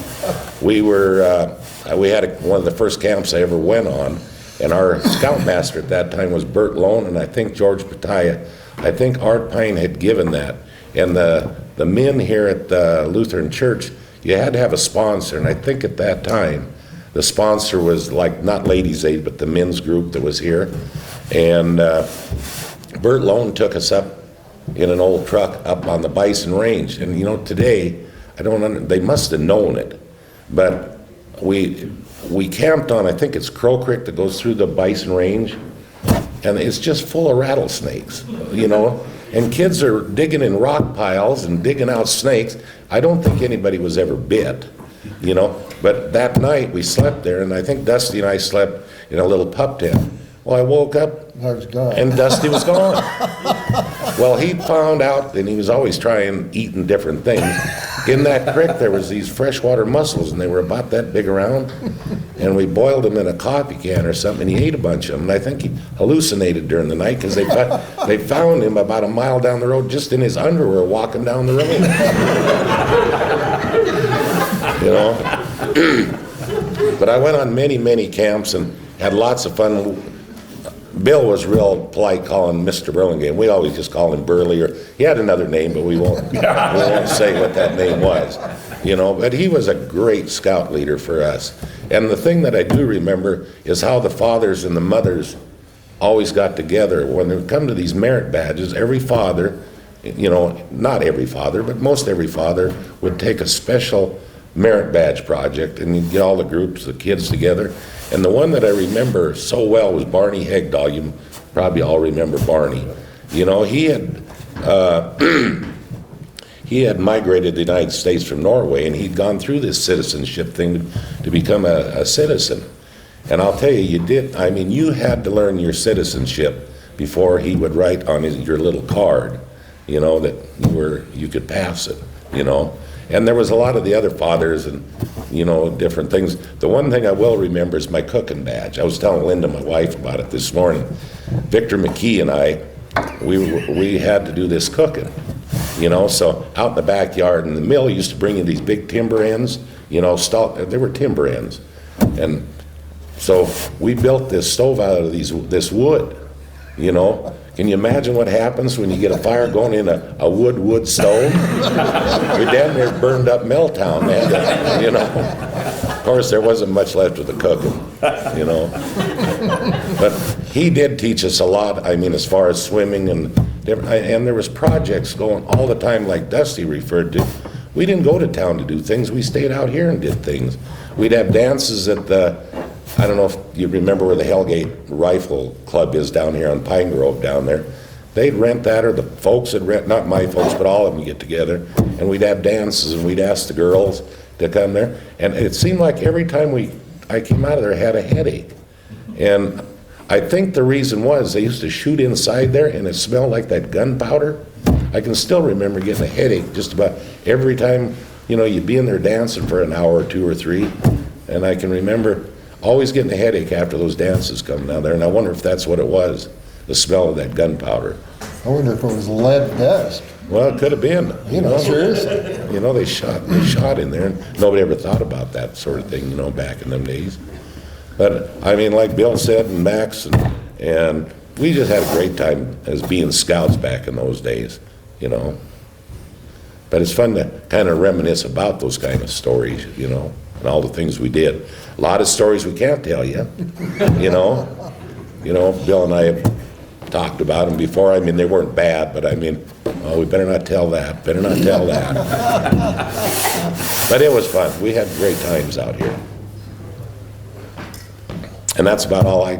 We had one of the first camps I ever went on. And our scoutmaster at that time was Bert Lone, and I think George Pataya. I think Art Pine had given that. And the men here at the Lutheran Church, you had to have a sponsor. And I think at that time, the sponsor was like, not Ladies Aid, but the men's group that was here. And Bert Lone took us up in an old truck up on the Bison Range. And today, they must have known it. But we camped on, I think it's Crow Creek that goes through the Bison Range, and it's just full of rattlesnakes, and kids are digging in rock piles and digging out snakes. I don't think anybody was ever bit, but that night we slept there, and I think Dusty and I slept in a little pup tent. Well, I woke up, I was gone. and Dusty was gone. Well, he found out, and he was always eating different things. In that creek, there was these freshwater mussels, and they were about that big around, and we boiled them in a coffee can or something, and he ate a bunch of them, and I think he hallucinated during the night, because they found him about a mile down the road, just in his underwear, walking down the road. But I went on many, many camps, and had lots of fun. Bill was real polite calling Mr. Burlingame. We always just call him Burley, or he had another name, but we won't say what that name was. But he was a great scout leader for us. And the thing that I do remember is how the fathers and the mothers always got together. When they would come to these merit badges, every father, not every father, but most every father would take a special merit badge project, and you'd get all the groups, the kids together. And the one that I remember so well was Barney Hegdahl. You probably all remember Barney. He had migrated to the United States from Norway, and he'd gone through this citizenship thing to become a citizen. And I'll tell you, you had to learn your citizenship before he would write on your little card, that you could pass it, And there was a lot of the other fathers and, different things. The one thing I will remember is my cooking badge. I was telling Linda, my wife, about it this morning. Victor McKee and I, we had to do this cooking, so out in the backyard, and the mill used to bring in these big timber ends, they were timber ends. And so we built this stove out of this wood, Can you imagine what happens when you get a fire going in a wood stove? We damn near burned up Milltown, man. Of course, there wasn't much left of the cooking, But he did teach us a lot, as far as swimming and there was projects going all the time, like Dusty referred to. We didn't go to town to do things. We stayed out here and did things. We'd have dances at I don't know if you remember where the Hellgate Rifle Club is down here on Pine Grove down there. They'd rent that, or the folks would rent, not my folks, but all of them would get together, and we'd have dances, and we'd ask the girls to come there. And it seemed like every time I came out of there, I had a headache. And I think the reason was they used to shoot inside there, and it smelled like that gunpowder. I can still remember getting a headache just about every time, you'd be in there dancing for an hour or two or three. And I can remember always getting a headache after those dances coming down there, and I wonder if that's what it was, the smell of that gunpowder. I wonder if it was lead dust. Well, it could have been. Seriously. They shot in there, and nobody ever thought about that sort of thing, back in them days. But, like Bill said, and Max, and we just had a great time as being scouts back in those days, But it's fun to kind of reminisce about those kind of stories, and all the things we did. A lot of stories we can't tell you, you know. Bill and I have talked about them before. I mean, they weren't bad, but I mean, oh, we better not tell that, better not tell that. But it was fun. We had great times out here. And that's about all I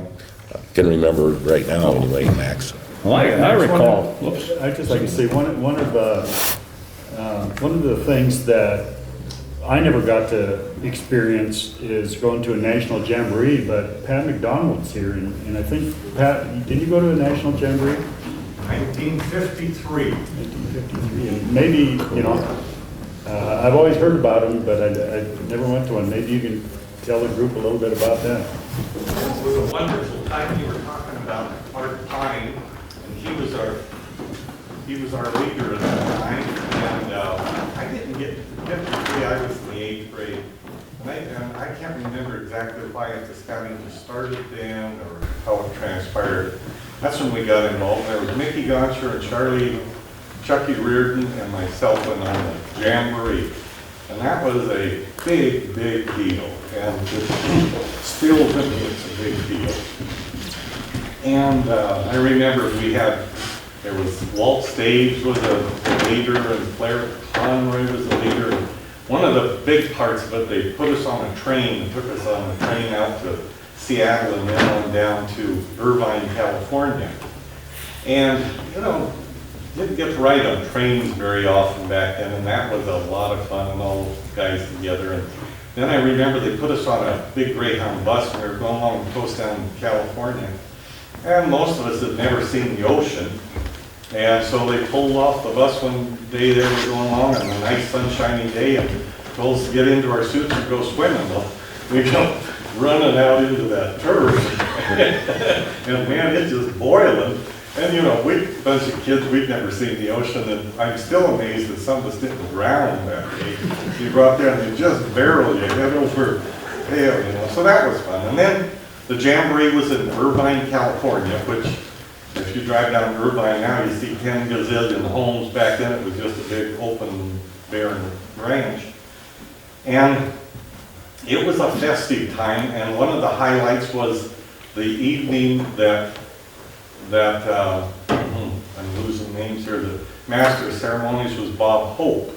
can remember right now anyway, Max. Well, I recall, whoops. I'd just like to say, one of the things that I never got to experience is going to a national jamboree, but Pat McDonald's here, and I think, Pat, did you go to a national jamboree? 1953. 1953, and maybe, I've always heard about them, but I never went to one. Maybe you can tell the group a little bit about that. It was a wonderful time. You were talking about Art Pine, and he was our leader at that time. And I didn't get to see, I was in the 8th grade. And I can't remember exactly why the scouting started then or how it transpired. That's when we got involved. There was Mickey Gonsher and Chucky Reardon and myself went on the jamboree. And that was a big, big deal. And still to me, it's a big deal. And I remember there was Walt Stage was a leader and Claire Conroy was a leader. And one of the big parts of it, they put us on a train and took us on a train out to Seattle and then on down to Irvine, California. And, didn't get to ride on trains very often back then, and that was a lot of fun and all those guys together. And then I remember they put us on a big Greyhound bus and we were going along the coast down in California. And most of us had never seen the ocean. And so they pulled off the bus one day there, we were going along on a nice sunshiny day and told us to get into our suits and go swimming. Well, we go running out into that turf. And man, it's just boiling. And we, a bunch of kids, we'd never seen the ocean, and I'm still amazed that some of us didn't drown that day. You go out there and you just barrel your head over tail, so that was fun. And then the jamboree was in Irvine, California, which if you drive down Irvine now, you see 10 gazillion homes. Back then it was just a big open, barren ranch. And it was a festive time, and one of the highlights was the evening that I'm losing names here, the master of ceremonies was Bob Hope.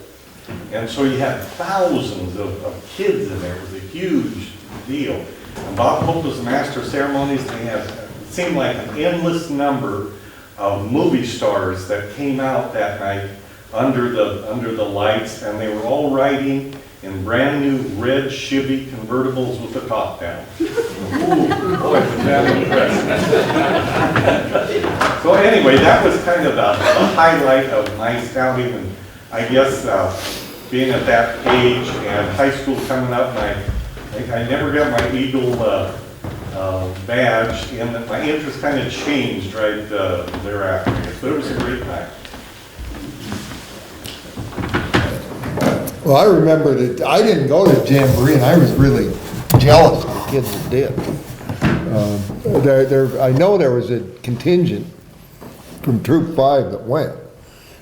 And so you had thousands of kids in there. It was a huge deal. And Bob Hope was the master of ceremonies. They had, it seemed like an endless number of movie stars that came out that night under the lights, and they were all riding in brand new red Chevy convertibles with the top down. Ooh, boy, was that impressive. So anyway, that was kind of the highlight of my scouting, and I guess being at that age and high school coming up, and I never got my Eagle badge, and my interest kind of changed right thereafter. But it was a great time. Well, I remember that I didn't go to Jamboree, and I was really jealous of the kids that did. I know there was a contingent from Troop 5 that went.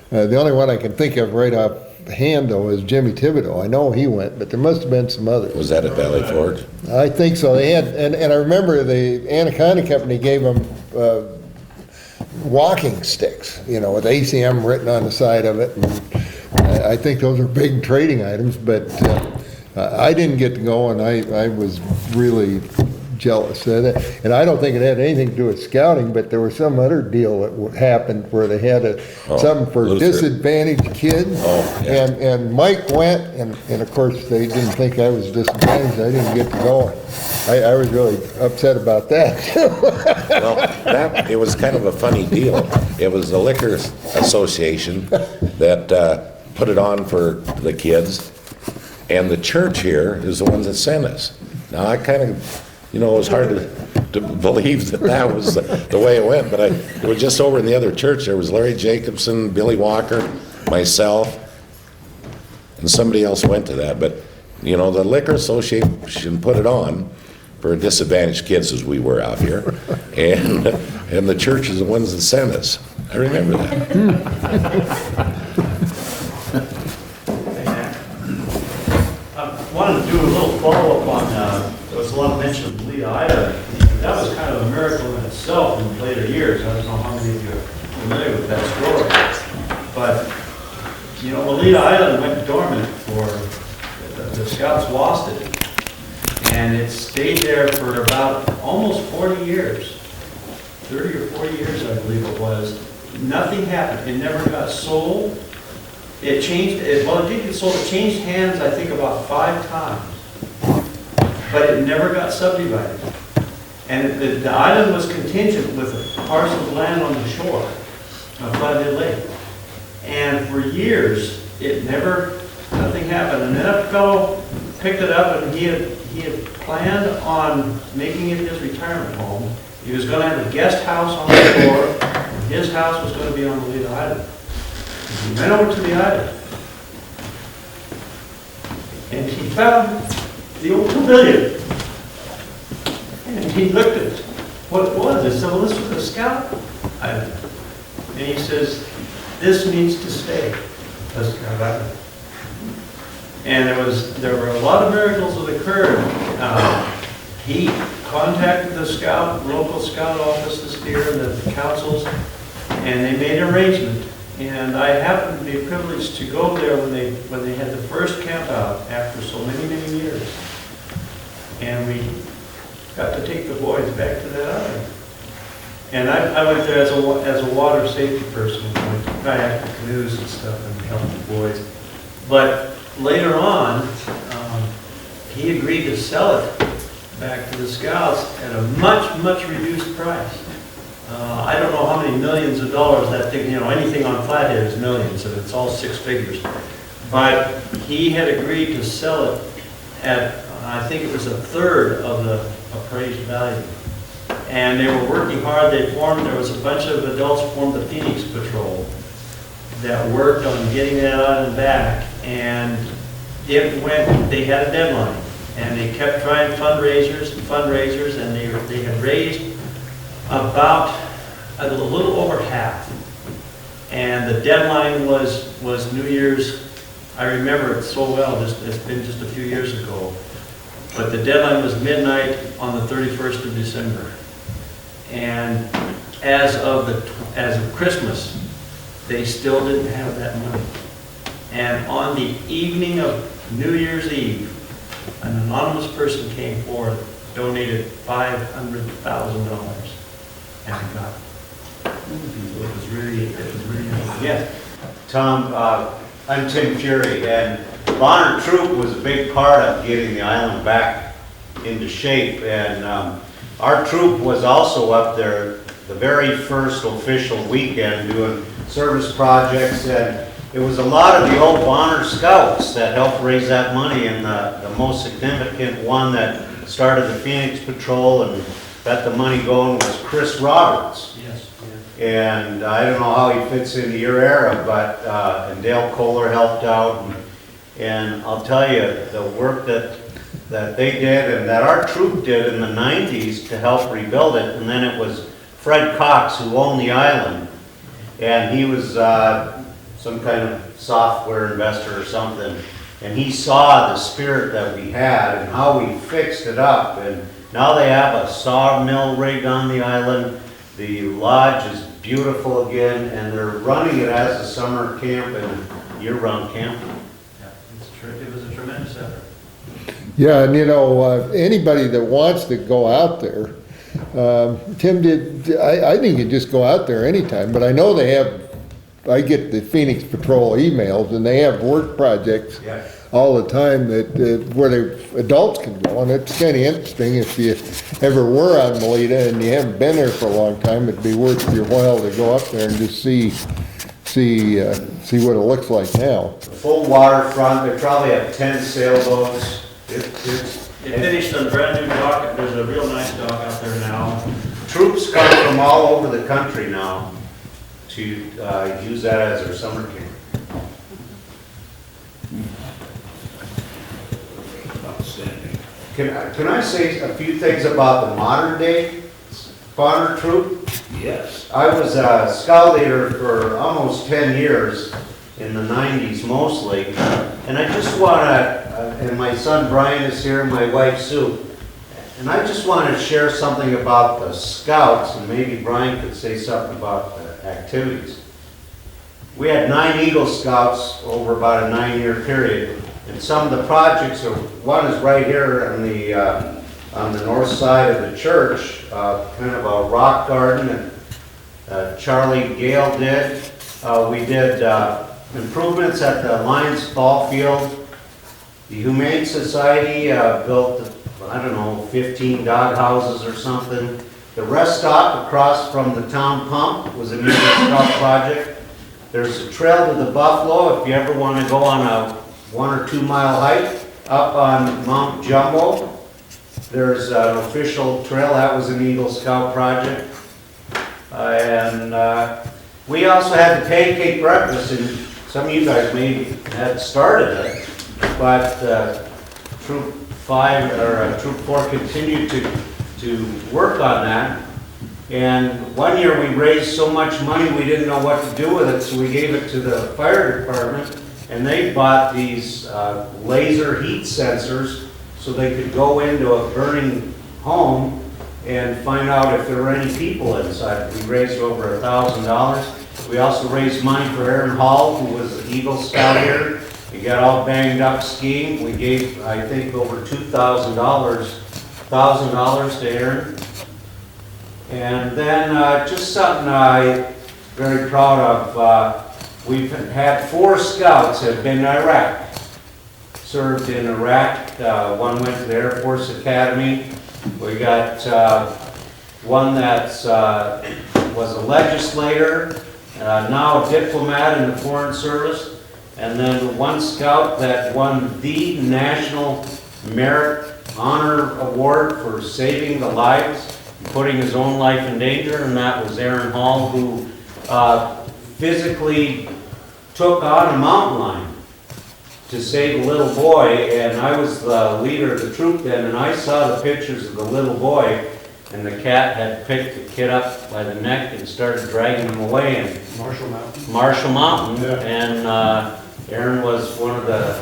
The only one I can think of right off hand, though, is Jimmy Thibodeau. I know he went, but there must have been some others. Was that at Valley Forge? I think so. They had, and I remember the Anaconda Company gave them walking sticks, with ACM written on the side of it. And I think those are big trading items, but I didn't get to go, and I was really jealous. And I don't think it had anything to do with scouting, but there was some other deal that happened where they had something for Luther. Disadvantaged kids. Oh, yeah. And Mike went, and of course they didn't think I was disadvantaged. I didn't get to go. I was really upset about that. Well, it was kind of a funny deal. It was the Liquor Association that put it on for the kids, and the church here is the ones that sent us. Now, I kind of, it was hard to believe that was the way it went, but it was just over in the other church. There was Larry Jacobson, Billy Walker, myself, and somebody else went to that. But, the Liquor Association put it on for disadvantaged kids as we were out here, and the church is the ones that sent us. I remember that. I wanted to do a little follow mentioned Lita Island. That was kind of a miracle in itself in later years. I don't know how many of you are familiar with that story. But, you know, Lita Island went dormant for, the scouts lost it. And it stayed there for about almost 40 years. 30 or 40 years, I believe it was. Nothing happened. It never got sold. It changed, well, it did get sold. It changed hands, I think, about 5 times. But it never got subdivided. And the island was contingent with a parcel of land on the shore of Flathead Lake. And for years, nothing happened. And then a fellow picked it up, and he had planned on making it his retirement home. He was going to have a guest house on the shore, and his house was going to be on the Lita Island. He went over to the island, and he found the old pavilion. And he looked at what it was. He said, well, this was a scout island. And he says, this needs to stay a scout island. And there were a lot of miracles that occurred. He contacted the local scout offices here, the councils, and they made an arrangement. And I happened to be privileged to go there when they had the first camp out after so many, many years. And we got to take the boys back to that island. And I went there as a water safety person, with kayak canoes and stuff, and helped the boys. But later on, he agreed to sell it back to the scouts at a much, much reduced price. I don't know how many millions of dollars that thing, you know, anything on Flathead is millions, and it's all 6 figures. But he had agreed to sell it at, I think it was 1/3 of the appraised value. And they were working hard. There was a bunch of adults formed the Phoenix Patrol that worked on getting that island back. And they had a deadline. And they kept trying fundraisers, and they had raised about a little over half. And the deadline was New Year's. I remember it so well. It's been just a few years ago. But the deadline was midnight on the 31st of December. And as of Christmas, they still didn't have that money. And on the evening of New Year's Eve, an anonymous person came forward, donated $500,000, and got it. It was really yeah. Tom, I'm Tim Fury, and Bonner Troop was a big part of getting the island back into shape. And our troop was also up there the very first official weekend doing service projects, and it was a lot of the old Bonner Scouts that helped raise that money, and the most significant one that started the Phoenix Patrol and got the money going was Chris Roberts. Yes. And I don't know how he fits into your era, but and Dale Kohler helped out, and I'll tell you, the work that they did and that our troop did in the 90s to help rebuild it. And then it was Fred Cox who owned the island, and he was some kind of software investor or something, and he saw the spirit that we had and how we fixed it up. And now they have a sawmill rig on the island. The lodge is beautiful again, and they're running it as a summer camp and year-round camp. Yeah, it was a tremendous effort. Yeah, and you know, anybody that wants to go out there, Tim I think you just go out there anytime, but I know they have, I get the Phoenix Patrol emails, and they have work projects all the time that where the adults can go, and it's kind of interesting. If you ever were on Melita and you haven't been there for a long time, it'd be worth your while to go up there and just see what it looks like now. Full waterfront, they probably have 10 sailboats. They finished a brand new dock. There's a real nice dock out there now. Troops come from all over the country now to use that as their summer camp. Outstanding. Can I say a few things about the modern day Bonner Troop? Yes. I was a scout leader for almost 10 years in the 90s mostly, and I just want to, and my son Brian is here, and my wife Sue, And I just wanted to share something about the Scouts, and maybe Brian could say something about the activities. We had 9 Eagle Scouts over about a 9-year period, and some of the projects are, one is right here on the north side of the church, kind of a rock garden that Charlie Gale did. We did improvements at the Lions Ball Field. The Humane Society built, I don't know, 15 dog houses or something. The rest stop across from the town pump was an Eagle Scout project. There's a trail to the Buffalo if you ever want to go on a 1 or 2 mile hike up on Mount Jumbo. There's an official trail, that was an Eagle Scout project. And we also had the pancake breakfast, and some of you guys may have started it, but Troop 5 or Troop 4 continued to work on that. And one year we raised so much money we didn't know what to do with it, so we gave it to the fire department, and they bought these laser heat sensors so they could go into a burning home and find out if there were any people inside. We raised over $1,000. We also raised money for Aaron Hall, who was an Eagle Scout here. He got all banged up skiing. We gave, I think, over $1,000 to Aaron. And then just something I'm very proud of, we've had 4 scouts have been in Iraq, served in Iraq. One went to the Air Force Academy. We got one that was a legislator, now a diplomat in the Foreign Service, and then one scout that won the National Merit Honor Award for saving the lives, putting his own life in danger, and that was Aaron Hall, who physically took on a mountain lion to save a little boy. And I was the leader of the troop then, and I saw the pictures of the little boy, and the cat had picked the kid up by the neck and started dragging him away. And Marshall Mountain. Yeah. And Aaron was one of the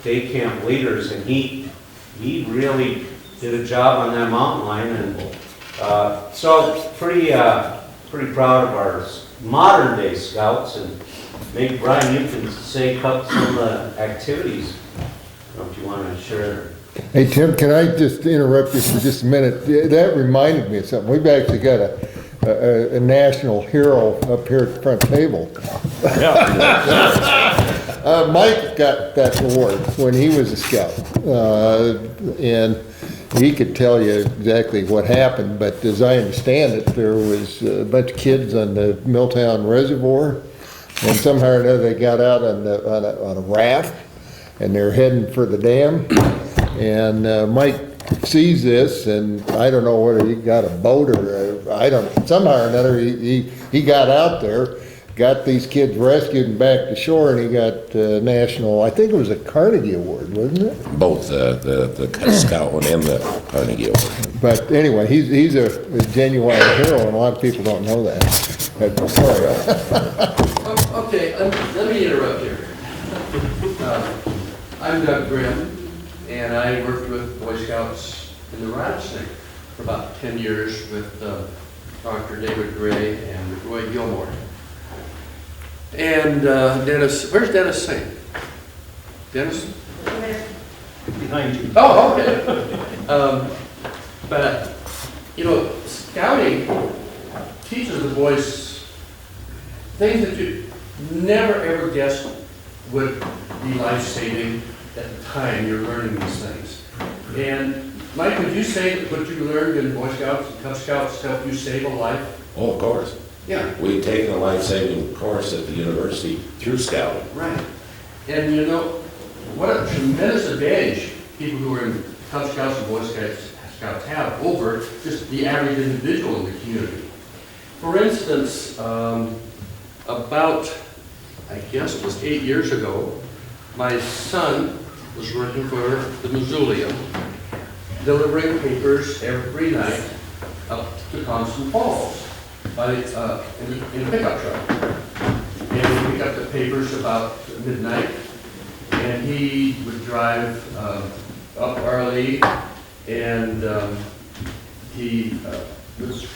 day camp leaders, and he really did a job on that mountain lion. And so pretty proud of our modern day scouts. And maybe Brian, you can say some of the activities, if you want to share. Hey Tim, can I just interrupt you for just a minute? That reminded me of something. We've actually got a national hero up here at the front table. Mike got that award when he was a scout, and he could tell you exactly what happened, but as I understand it, there was a bunch of kids on the Milltown Reservoir, and somehow or another they got out on a raft, and they're heading for the dam, and Mike sees this, and I don't know whether he got a boat or I don't know, somehow or another he got out there, got these kids rescued and back to shore, and he got national, I think it was a Carnegie Award, wasn't it? Both the Scout one and the Carnegie Award. But anyway, he's a genuine hero, and a lot of people don't know that. Sorry. Okay, let me interrupt here. I'm Doug Grimm, and I worked with Boy Scouts in the Rattlesnake for about 10 years with Dr. David Gray and Roy Gilmore. And Dennis, where's Dennis Singh? Dennis? Behind you. Oh, okay. But, you know, scouting teaches the boys things that you never ever guessed would be life-saving at the time you're learning these things. And Mike, would you say that what you learned in Boy Scouts and Cub Scouts helped you save a life? Oh, of course. Yeah. We'd taken a life-saving course at the university through scouting. Right. And you know, what a tremendous advantage people who are in Cub Scouts and Boy Scouts have over just the average individual in the community. For instance, about, I guess it was 8 years ago, my son was working for the Mausoleum, delivering papers every night up to Constant Falls in a pickup truck. And we picked up the papers about midnight, and he would drive up early And he was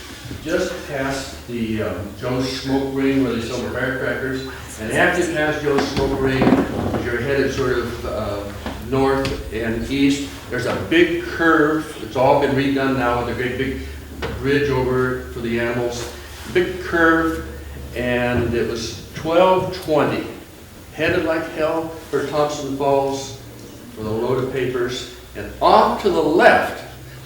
just past the Joe's Smoke Ring where they sell the firecrackers. And after you pass Joe's Smoke Ring, you're headed sort of north and east. There's a big curve. It's all been redone now with a great big bridge over for the animals. Big curve, and it was 12:20. Headed like hell for Thompson Falls with a load of papers. And off to the left,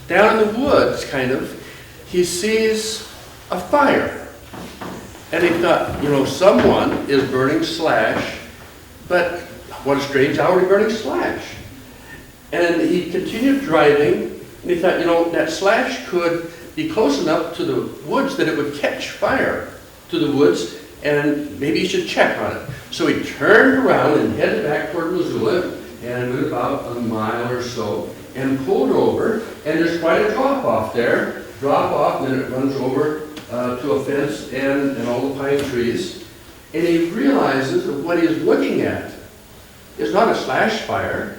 down in the woods, kind of, he sees a fire. And he thought, you know, someone is burning slash, but what a strange hour to be burning slash. And he continued driving, and he thought, you know, that slash could be close enough to the woods that it would catch fire to the woods, and maybe he should check on it. So he turned around and headed back toward Missoula, and went about a mile or so, and pulled over, and there's quite a drop off there. Drop off, and then it runs over to a fence and all the pine trees. And he realizes that what he's looking at is not a slash fire,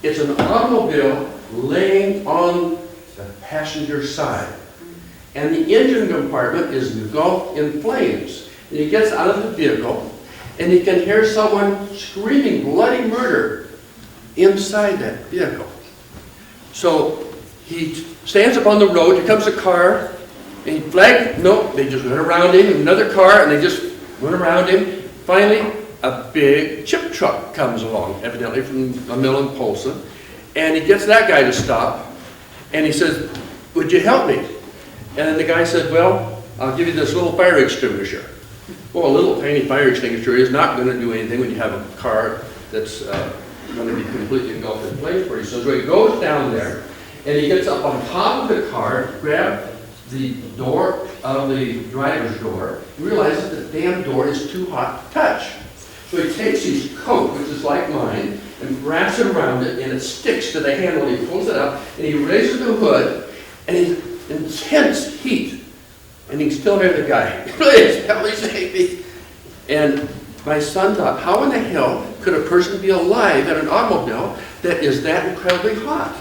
it's an automobile laying on the passenger side. And the engine compartment is engulfed in flames. And he gets out of the vehicle, and he can hear someone screaming bloody murder inside that vehicle. So he stands up on the road, here comes a car, and he flagged, no, they just went around him, another car, and they just went around him. Finally, a big chip truck comes along, evidently from a mill in Polson, and he gets that guy to stop, and he says, would you help me? And then the guy said, well, I'll give you this little fire extinguisher. Well, a little tiny fire extinguisher is not going to do anything when you have a car that's going to be completely engulfed in flames for you. So he goes down there, and he gets up on top of the car, grabs the door of the driver's door, realizes the damn door is too hot to touch. So he takes his coat, which is like mine, and wraps it around it, and it sticks to the handle. He pulls it up, and he raises the hood, and he's intense heat. And he can still hear the guy, please, help me save me. And my son thought, how in the hell could a person be alive in an automobile that is that incredibly hot?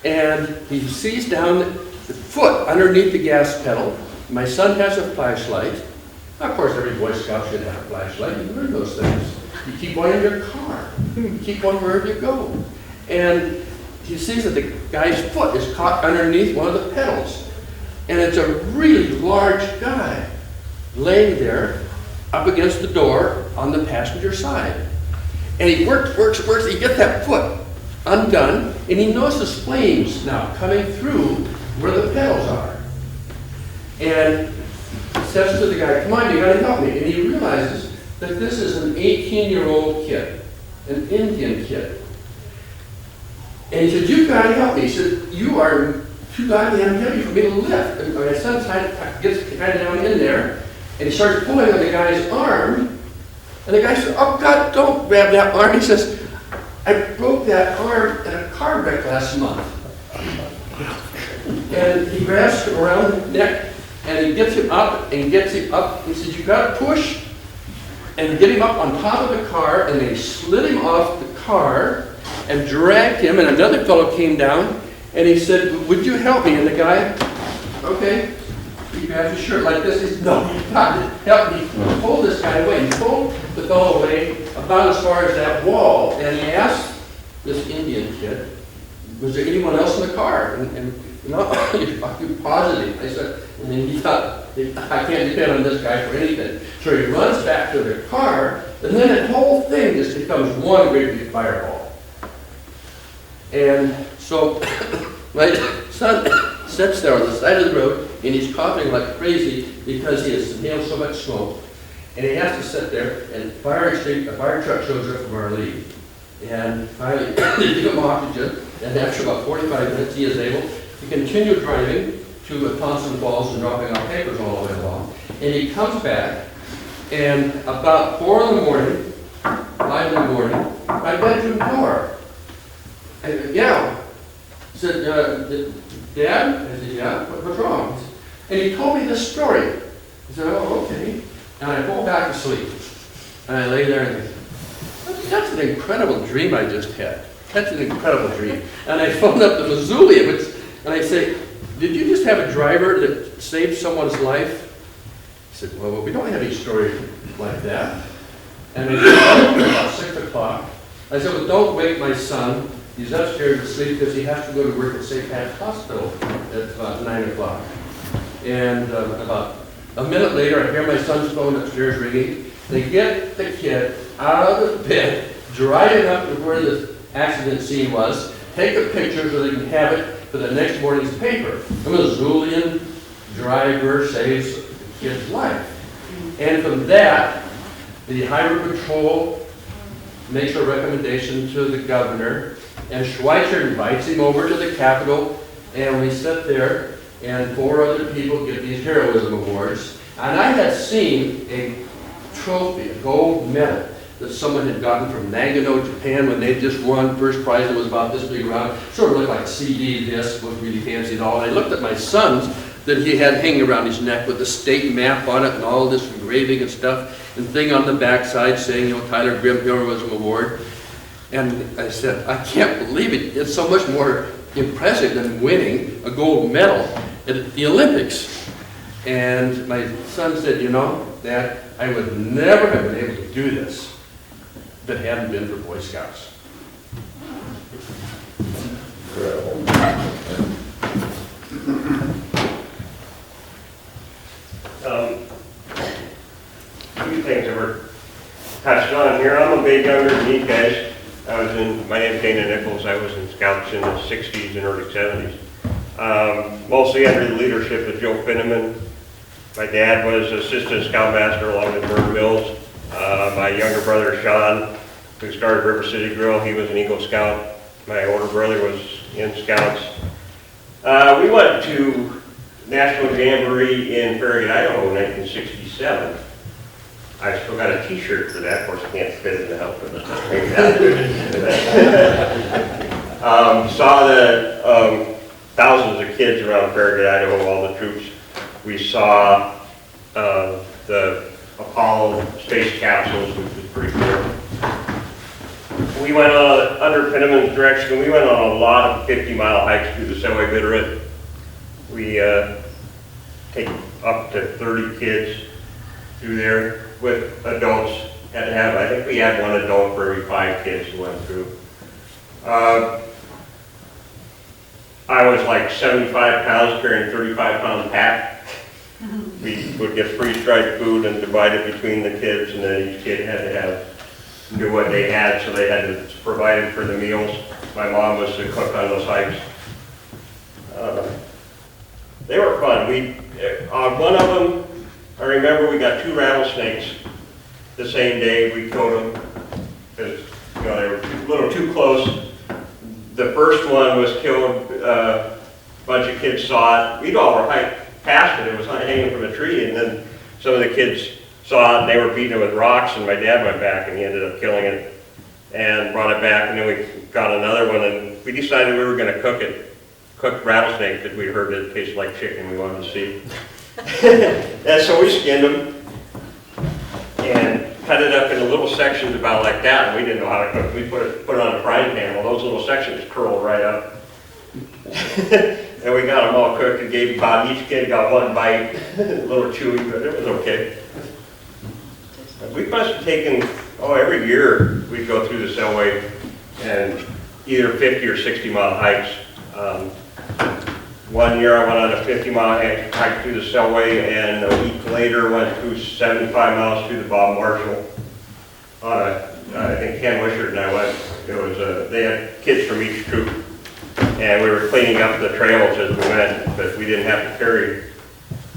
And he sees down the foot underneath the gas pedal. My son has a flashlight. Of course, every Boy Scout should have a flashlight. You learn those things. You keep one in your car. You keep one wherever you go. And he sees that the guy's foot is caught underneath one of the pedals. And it's a really large guy laying there up against the door on the passenger side. And he works, he gets that foot undone, and he notices flames now coming through where the pedals are. And he says to the guy, come on, you gotta help me. And he realizes that this is an 18-year-old kid, an Indian kid. And he said, you've gotta help me. He said, you are too goddamn heavy for me to lift. And my son gets the guy down in there, and he starts pulling on the guy's arm, and the guy said, oh God, don't grab that arm. He says, I broke that arm in a car wreck last month. And he grabs him around the neck, and he gets him up, and gets him up. He says, you gotta push, and get him up on top of the car, and they slid him off the car, and dragged him, and another fellow came down, and he said, would you help me? And the guy, okay. He grabs his shirt like this. He said, no, you got to help me. He pulled this guy away. He pulled the fellow away about as far as that wall, and he asked this Indian kid, was there anyone else in the car? And no, are you positive? I said, and then he thought, I can't depend on this guy for anything. So he runs back to the car, and then that whole thing just becomes one great big fireball. And so my son sits there on the side of the road, and he's coughing like crazy because he has inhaled so much smoke. And he has to sit there, and a fire truck shows up from our lead. And finally, they give him oxygen, and after about 45 minutes, he is able to continue driving to Thompson Falls and dropping off papers all the way along. And he comes back, and about 4 in the morning, 5 in the morning, my bedroom door. I said, yeah. He said, Dad? I said, yeah, what's wrong? And he told me this story. I said, oh, okay. And I fall back to sleep. And I lay there and think, that's an incredible dream I just had. That's an incredible dream. And I phoned up the Missoula, and I say, did you just have a driver that saved someone's life? He said, well, we don't have any story like that. And I said, about 6 o'clock. I said, well, don't wake my son. He's upstairs asleep because he has to go to work at St. Pat's Hospital at about 9 o'clock. And about a minute later, I hear my son's phone upstairs ringing. They get the kid out of the bed, drive it up to where the accident scene was, take a picture so they can have it for the next morning's paper. A Missoulian driver saves the kid's life. And from that, the Highway Patrol makes a recommendation to the governor, and Schweitzer invites him over to the Capitol, and we sit there, and 4 other people get these heroism awards. And I had seen a trophy, a gold medal, that someone had gotten from Nagano, Japan, when they just won first prize. It was about this big around, sort of looked like a CD disc, wasn't really fancy at all. And I looked at my son's that he had hanging around his neck with the state map on it and all this engraving and stuff, and thing on the backside saying, you know, Tyler Grimm Heroism Award. And I said, I can't believe it. It's so much more impressive than winning a gold medal at the Olympics. And my son said, you know, Dad, I would never have been able to do this if it hadn't been for Boy Scouts. A few things that were touched on here. I'm a bit younger than you guys. My name's Dana Nichols. I was in Scouts in the 60s and early 70s. Mostly under the leadership of Joe Finneman. My dad was assistant scoutmaster along with Vern Mills. My younger brother, Sean, who started River City Grill, he was an Eagle Scout. My older brother was in Scouts. We went to National Jamboree in Farragut, Idaho in 1967. I still got a t-shirt for that. Of course, I can't fit it in the helmet. Saw the thousands of kids around Farragut, Idaho, all the troops. We saw the Apollo space capsules, which was pretty cool. We went on, under Penniman's direction, we went on a lot of 50-mile hikes through the Selway Bitterroot. We take up to 30 kids through there with adults. Had to have, I think we had one adult for every 5 kids who went through. I was like 75 pounds carrying 35-pound pack. We would get freeze-dried food and divide it between the kids, and then each kid had to do what they had, so they had to provide it for the meals. My mom was the cook on those hikes. They were fun. On one of them, I remember we got 2 rattlesnakes the same day. We killed them because they were a little too close. The first one was killed. A bunch of kids saw it. We'd all hiked past it. It was hanging from a tree, and then some of the kids saw it, and they were beating it with rocks, and my dad went back, and he ended up killing it and brought it back, and then we got another one, and we decided we were going to cook it. Cooked rattlesnake that we heard it tasted like chicken. We wanted to see. And so we skinned them and cut it up into little sections about like that, and we didn't know how to cook. We put it on a frying pan. Well, those little sections curled right up. And we got them all cooked and gave each kid got 1 bite. A little chewy, but it was okay. We must have taken, every year we'd go through the Selway and either 50 or 60-mile hikes. One year I went on a 50-mile hike through the Selway, and a week later went through 75 miles through the Bob Marshall. I think Ken Wishart and I went. It was they had kids from each troop, and we were cleaning up the trails as we went, but we didn't have to carry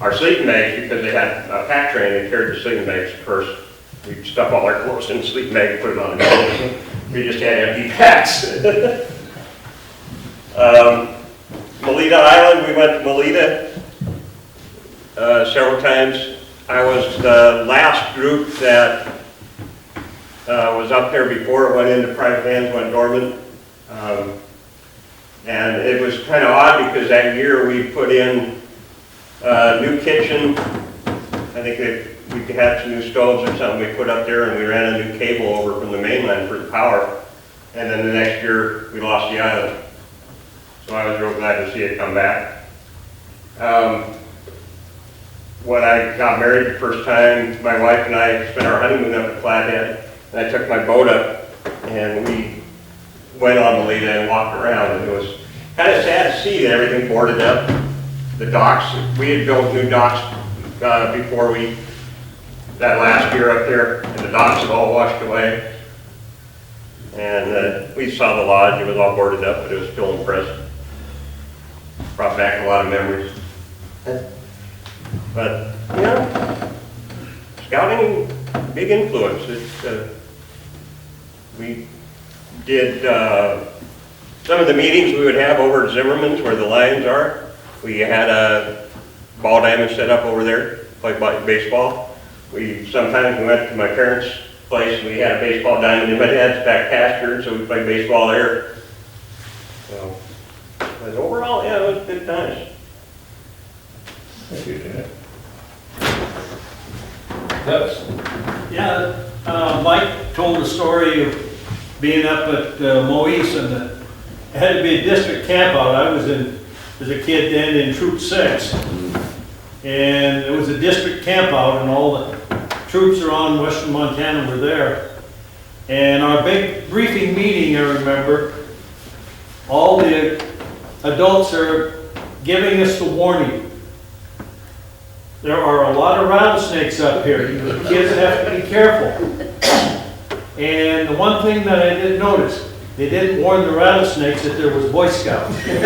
our sleeping bags because they had a pack train. They carried the sleeping bags first. We'd stuff all our clothes in the sleeping bag and put it on the ground. We just had empty packs. Melita Island, we went to Melita several times. I was the last group that was up there before it went into private hands, went dormant. And it was kind of odd because that year we put in a new kitchen. I think we had some new stoves or something we put up there, and we ran a new cable over from the mainland for the power. And then the next year, we lost the island. So I was real glad to see it come back. When I got married the first time, my wife and I spent our honeymoon up at Flathead. And I took my boat up and we went on the Leda and walked around. And it was kind of sad to see that everything boarded up. The docks, we had built new docks before that last year up there, and the docks had all washed away. And we saw the lodge, it was all boarded up, but it was still impressive. Brought back a lot of memories. But, you know, scouting, big influence. We did some of the meetings we would have over at Zimmerman's where the Lions are. We had a ball diamond set up over there, played baseball. Sometimes we went to my parents' place, we had a baseball diamond in my dad's back pasture, so we played baseball there. So, but overall, yeah, it was good times. Thank you, Dad. Yes. Yeah, Mike told the story of being up at Moise, and it had to be a district camp out. I was as a kid then in Troop 6. And it was a district camp out, and all the troops around western Montana were there. And our big briefing meeting, I remember, all the adults are giving us the warning. There are a lot of rattlesnakes up here. The kids have to be careful. And the one thing that I did notice, they didn't warn the rattlesnakes that there was Boy Scouts. You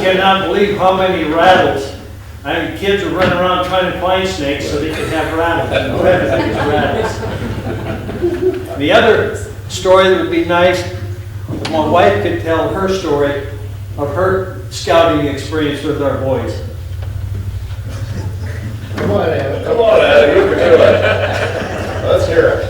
cannot believe how many rattles. I mean, kids are running around trying to find snakes so they can have rattles. And who has the biggest rattles? The other story that would be nice, if my wife could tell her story of her scouting experience with our boys. Come on, Anna. Come on, Adam, you can do it. Let's hear it.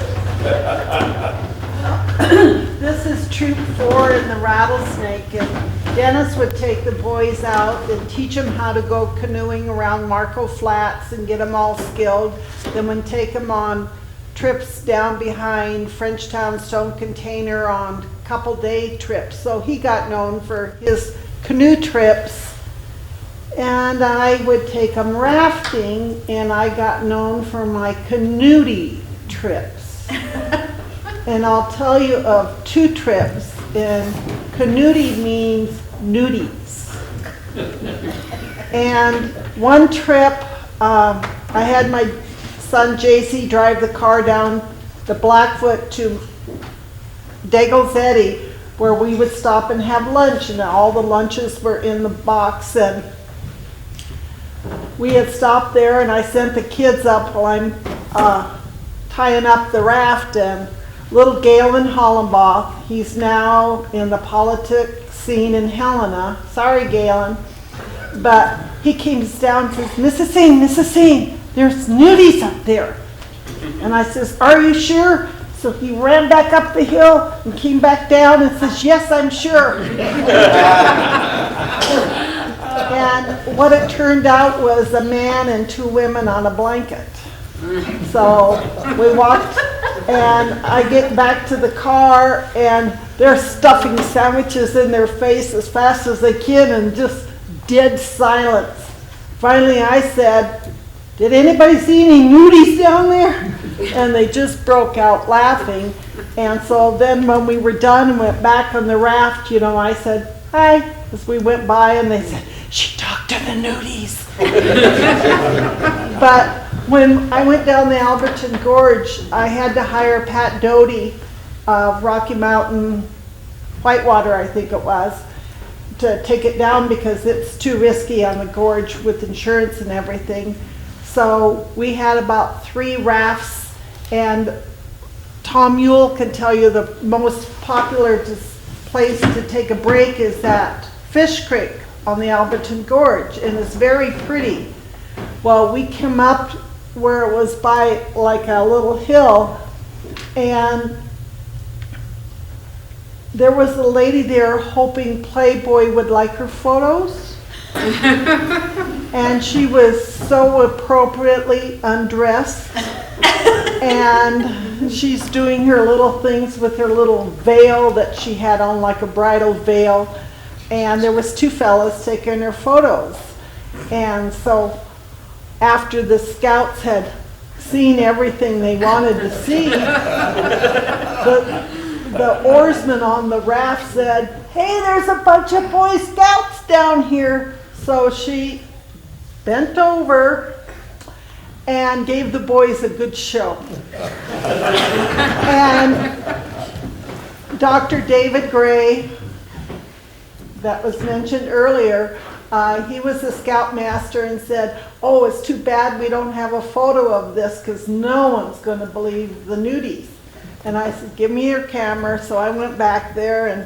This is Troop 4 in the rattlesnake, and Dennis would take the boys out and teach them how to go canoeing around Marco Flats and get them all skilled. Then we'd take them on trips down behind Frenchtown Stone Container on couple-day trips. So he got known for his canoe trips. And I would take them rafting, and I got known for my canoodie trips. And I'll tell you of 2 trips, and canoodie means nudies. And one trip, I had my son JC drive the car down the Blackfoot to Daigle's Eddy, where we would stop and have lunch, and all the lunches were in the box. And we had stopped there, and I sent the kids up while I'm tying up the raft, and little Galen Hollenbach, he's now in the politics scene in Helena. Sorry, Galen. But he comes down and says, Mrs. Singh, there's nudies up there. And I says, are you sure? So he ran back up the hill and came back down and says, yes, I'm sure. And what it turned out was a man and 2 women on a blanket. So we walked, and I get back to the car, and they're stuffing sandwiches in their face as fast as they can, and just dead silence. Finally I said, did anybody see any nudies down there? And they just broke out laughing. And so then when we were done and went back on the raft, you know, I said, hi, as we went by, and they said, she talked to the nudies. But when I went down the Alberton Gorge, I had to hire Pat Doty of Rocky Mountain Whitewater, I think it was, to take it down because it's too risky on the gorge with insurance and everything. So we had about 3 rafts, and Tom Yule can tell you the most popular place to take a break is that Fish Creek on the Alberton Gorge, and it's very pretty. Well, we came up where it was by like a little hill, and there was a lady there hoping Playboy would like her photos. And she was so appropriately undressed. And she's doing her little things with her little veil that she had on, like a bridal veil. And there was 2 fellas taking her photos. And so after the scouts had seen everything they wanted to see, the oarsman on the raft said, "Hey, there's a bunch of Boy Scouts down here." So she bent over and gave the boys a good show. And Dr. David Gray, that was mentioned earlier, he was the scoutmaster and said, "Oh, it's too bad we don't have a photo of this because no one's going to believe the nudies." And I said, "Give me your camera." So I went back there and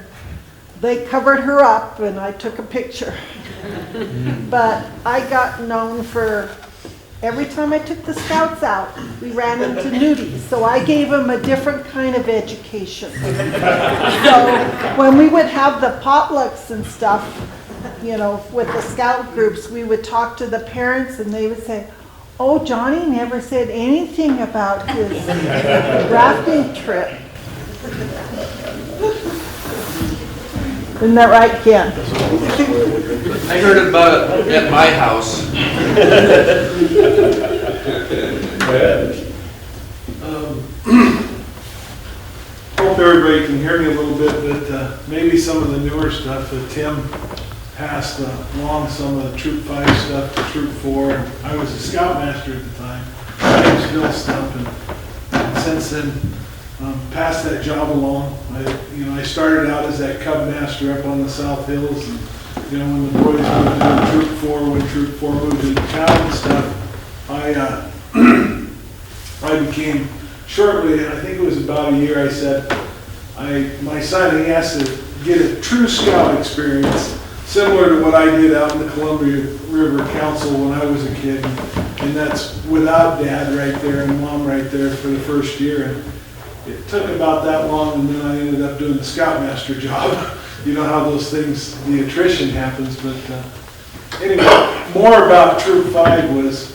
they covered her up and I took a picture. But I got known for, every time I took the scouts out, we ran into nudies. So I gave them a different kind of education. So when we would have the potlucks and stuff, you know, with the scout groups, we would talk to the parents and they would say, "Oh, Johnny never said anything about his rafting trip." Isn't that right, Ken? I heard about it at my house. Hope everybody can hear me a little bit, but maybe some of the newer stuff that Tim passed along, some of the Troop 5 stuff to Troop 4. I was a scoutmaster at the time. My name's Bill Stump, and since then passed that job along. I started out as that cub master up on the South Hills, and when the boys moved to Troop 4, when Troop 4 moved to town and stuff, I became, shortly, I think it was about a year, I said, my son, he has to get a true scout experience, similar to what I did out in the Columbia River Council when I was a kid, and that's without Dad right there and Mom right there for the first year. And it took about that long, and then I ended up doing the scoutmaster job. You know how those things, the attrition happens, but anyway, more about Troop 5 was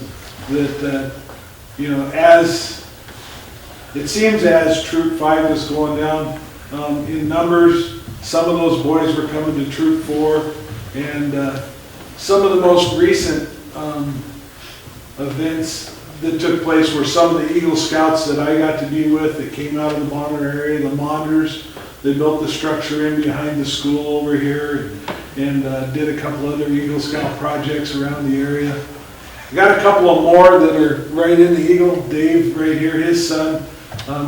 that, as it seems as Troop 5 was going down in numbers, some of those boys were coming to Troop 4, and some of the most recent events that took place were some of the Eagle Scouts that I got to be with that came out of the Bonner area, the Monders. They built the structure in behind the school over here and did a couple other Eagle Scout projects around the area. I got a couple of more that are right in the Eagle. Dave right here, his son,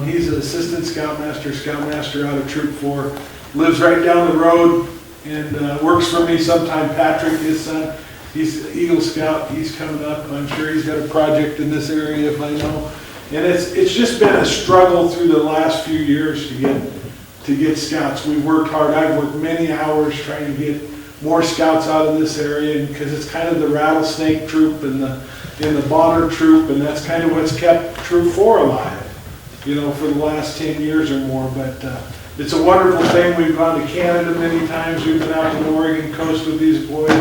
he's an assistant scoutmaster out of Troop 4. Lives right down the road and works for me sometime. Patrick, his son, he's an Eagle Scout. He's coming up. I'm sure he's got a project in this area if I know. And it's just been a struggle through the last few years to get scouts. We've worked hard. I've worked many hours trying to get more scouts out of this area because it's kind of the rattlesnake troop and the Bonner troop, and that's kind of what's kept Troop 4 alive, for the last 10 years or more. But it's a wonderful thing. We've gone to Canada many times. We've been out to the Oregon coast with these boys.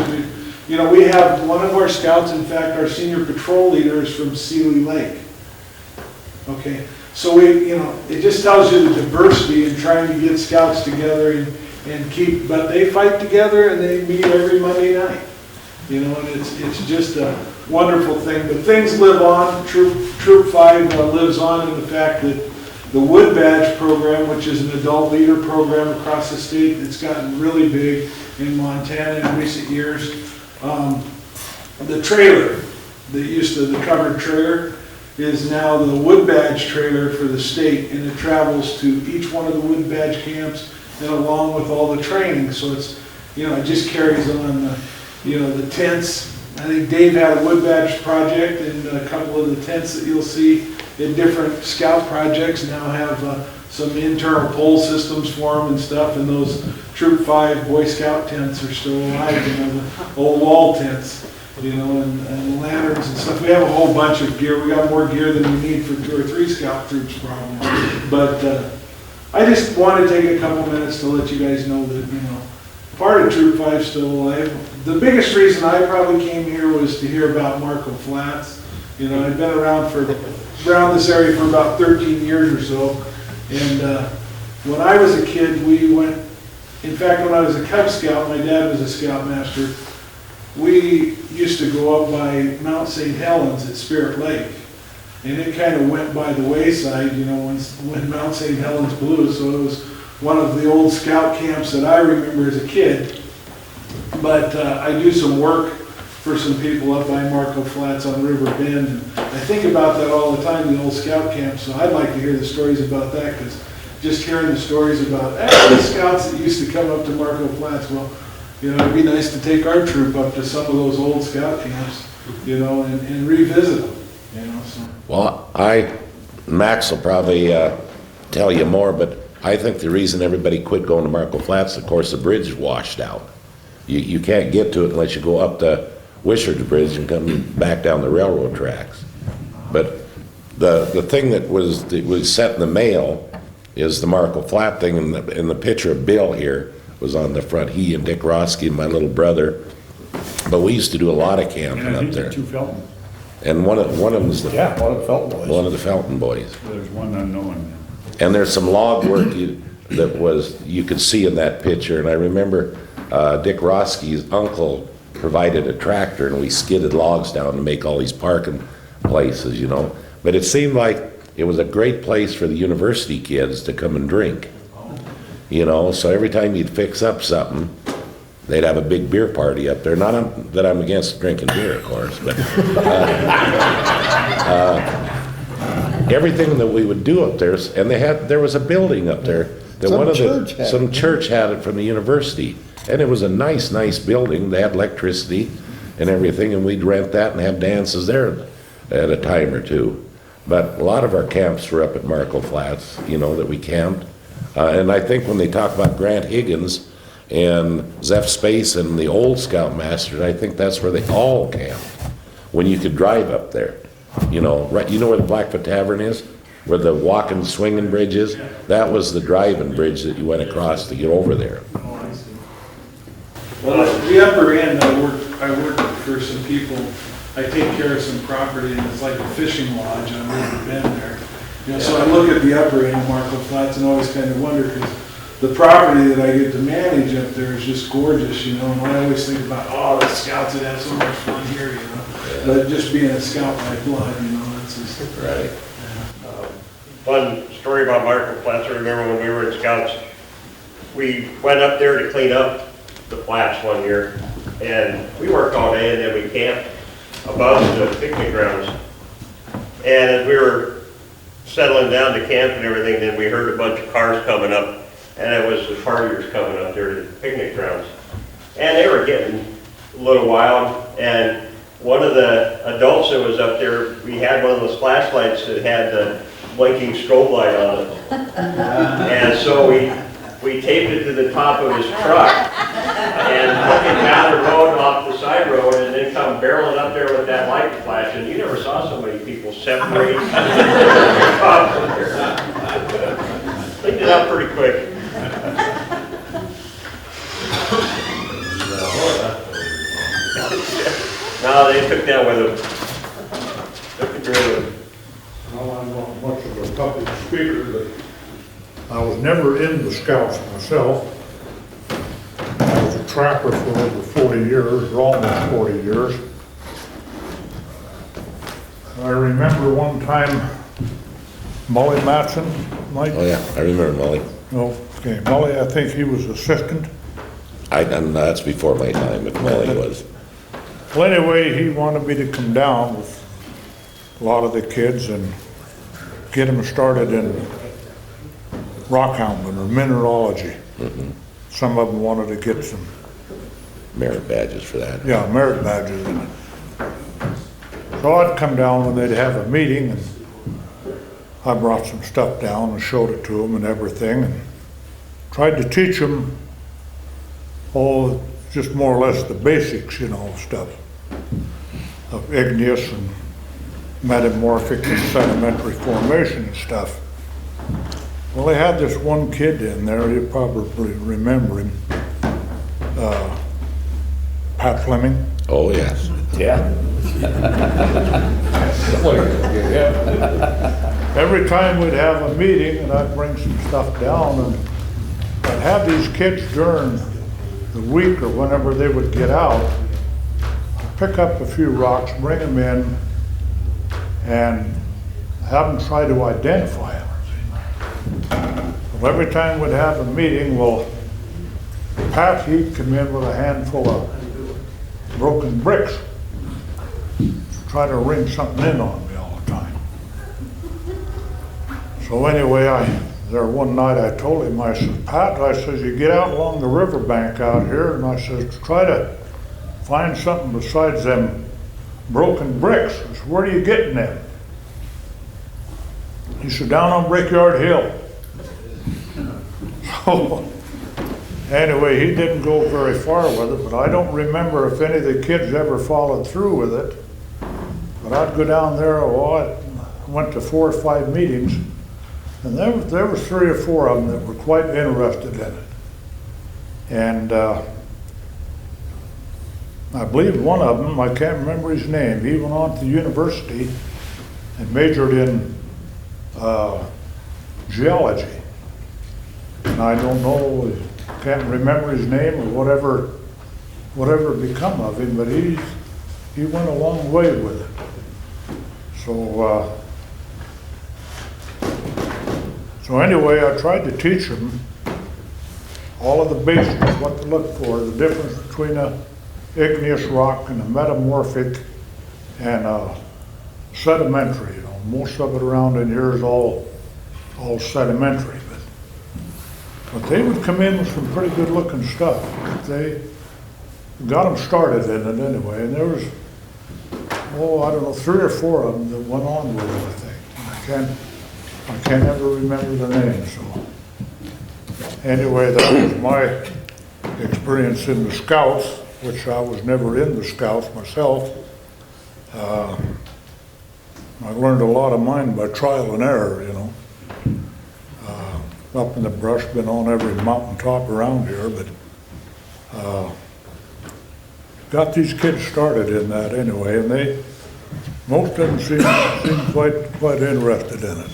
We have one of our scouts, in fact, our senior patrol leader is from Seeley Lake. Okay, so it just tells you the diversity in trying to get scouts together and keep, but they fight together and they meet every Monday night. And it's just a wonderful thing. But things live on. Troop 5 lives on in the fact that the Wood Badge program, which is an adult leader program across the state, it's gotten really big in Montana in recent years. The trailer, the covered trailer, is now the Wood Badge trailer for the state, and it travels to each one of the Wood Badge camps and along with all the training. So it's, it just carries on the tents. I think Dave had a Wood Badge project, and a couple of the tents that you'll see in different scout projects now have some internal pole systems for them and stuff, and those Troop 5 Boy Scout tents are still alive, the old wall tents, and lanterns and stuff. We have a whole bunch of gear. We got more gear than we need for 2 or 3 scout troops probably. But I just want to take a couple minutes to let you guys know that, part of Troop 5 is still alive. The biggest reason I probably came here was to hear about Marco Flats, You know, I've been around this area for about 13 years or so. And when I was a kid, we went, in fact, when I was a Cub Scout, my dad was a Scoutmaster, we used to go up by Mount St. Helens at Spirit Lake. And it kind of went by the wayside, you know, when Mount St. Helens blew. So it was one of the old scout camps that I remember as a kid. But I do some work for some people up by Marco Flats on River Bend. And I think about that all the time, the old scout camp. So I'd like to hear the stories about that, because just hearing the stories about the scouts that used to come up to Marco Flats, well, you know, it'd be nice to take our troop up to some of those old scout camps, you know, and revisit them, you know. So. Well, Max will probably tell you more, but I think the reason everybody quit going to Marco Flats, of course, the bridge washed out. You can't get to it unless you go up the Wishart Bridge and come back down the railroad tracks. But the thing that was sent in the mail is the Marco Flat thing, and the picture of Bill here was on the front. He and Dick Roski and my little brother. But we used to do a lot of camping And I up think there. the two Felton. And one of them was one of the Felton boys. one of the Felton boys. There's one unknown. And there's some log work you could see in that picture. And I remember Dick Roski's uncle provided a tractor, and we skidded logs down to make all these parking places, you know. But it seemed like it was a great place for the university kids to come and drink, you know. So every time you'd fix up something, they'd have a big beer party up there. Not that I'm against drinking beer, of course, but everything that we would do up there, and there was a building up there that some church had it from the university, and it was a nice building. They had electricity and everything, and we'd rent that and have dances there at a time or two. But a lot of our camps were up at Marco Flats, you know, that we camped. And I think when they talk about Grant Higgins and Zeph Space and the old Scoutmasters, I think that's where they all camped, when you could drive up there. You know, right, you know where the Blackfoot Tavern is? Where the walking, swinging bridge is? That was the driving bridge that you went across to get over there. Well, the upper end, I work for some people. I take care of some property, and it's like a fishing lodge on River Bend there. You know, so I look at the upper end of Marco Flats and always kind of wonder, because the property that I get to manage up there is just gorgeous, you know. And I always think about, oh, the scouts would have so much fun here, you know. Yeah. But just being a scout by blood, you know, that's just right. Fun story about Marco Flats. I remember when we were in Scouts, we went up there to clean up the flats one year, and we worked all day, and then we camped above the picnic grounds. And as we were settling down to camp and everything, then we heard a bunch of cars coming up, and it was the partiers coming up there to the picnic grounds. And they were getting a little wild, and one of the adults that was up there, we had one of those flashlights that had the blinking strobe light on it. And so we taped it to the top of his truck and took him down the road off the side road, and then come barreling up there with that light flashing. You never saw so many people separate. Cleaned it up pretty quick. No, they took that with them. Took the drill with them. Well, I'm not much of a public speaker, but I was never in the Scouts myself. I was a trapper for over 40 years, or almost 40 years. I remember one time Mully Matson, Mike? Oh yeah, I remember Molly. Oh, okay, Mully, I think he was assistant. That's before my time, if Molly was. Well, anyway, he wanted me to come down with a lot of the kids and get them started in rock hounding or mineralogy. Mm-hmm. Some of them wanted to get some merit badges for that. Yeah, merit badges. So I'd come down when they'd have a meeting, and I brought some stuff down and showed it to them and everything, and tried to teach them just more or less the basics, you know, stuff of igneous and metamorphic and sedimentary formation and stuff. Well, they had this one kid in there, you probably remember him, Pat Fleming. Oh, yes. Yeah. Every time we'd have a meeting, and I'd bring some stuff down, and I'd have these kids during the week or whenever they would get out, pick up a few rocks, bring them in, and have them try to identify them. Well, every time we'd have a meeting, well, Pat, he'd come in with a handful of broken bricks, try to ring something in on me all the time. So anyway, there one night I told him, I said, Pat, I says, you get out along the riverbank out here, and I says, try to find something besides them broken bricks. I said, where are you getting them? He said, down on Brickyard Hill. So anyway, he didn't go very far with it, but I don't remember if any of the kids ever followed through with it. But I'd go down there, I went to 4 or 5 meetings, and there were 3 or 4 of them that were quite interested in it. And I believe one of them, I can't remember his name, he went on to university and majored in geology. And I don't know, can't remember his name or whatever become of him, but he went a long way with it. So anyway, I tried to teach them all of the basics, what to look for, the difference between a igneous rock and a metamorphic and a sedimentary. You know, most of it around in here is all sedimentary. But they would come in with some pretty good looking stuff. They got them started in it anyway, and there was, I don't know, 3 or 4 of them that went on with it, I think. I can't ever remember their names, so. Anyway, that was my experience in the Scouts, which I was never in the Scouts myself. I learned a lot of mine by trial and error, you know. Up in the brush, been on every mountaintop around here, but got these kids started in that anyway, and most of them seem quite interested in it.